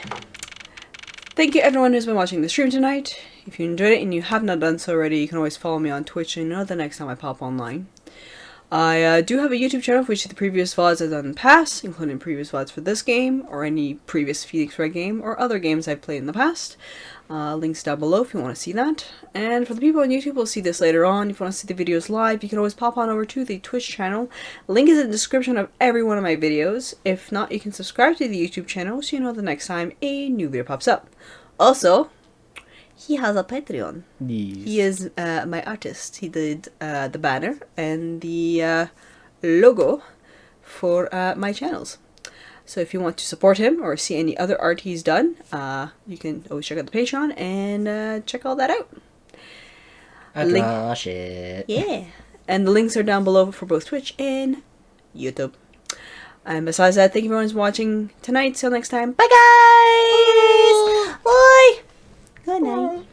Thank you everyone who's been watching the stream tonight. If you enjoyed it and you have not done so already, you can always follow me on Twitch and you know the next time I pop online. I do have a YouTube channel for which the previous VODs I've done in the past, including previous VODs for this game, or any previous Phoenix Red game, or other games I've played in the past. Links down below if you want to see that. And for the people on YouTube, we'll see this later on. If you want to see the videos live, you can always pop on over to the Twitch channel. Link is in the description of every one of my videos. If not, you can subscribe to the YouTube channel so you know the next time a new video pops up. Also, he has a Patreon. He is my artist. He did the banner and the logo for my channels. So if you want to support him or see any other art he's done, you can always check out the Patreon and check all that out. Yeah. And the links are down below for both Twitch and YouTube. And besides that, thank you everyone who's watching tonight. Till next time. Bye guys! Bye! Good night.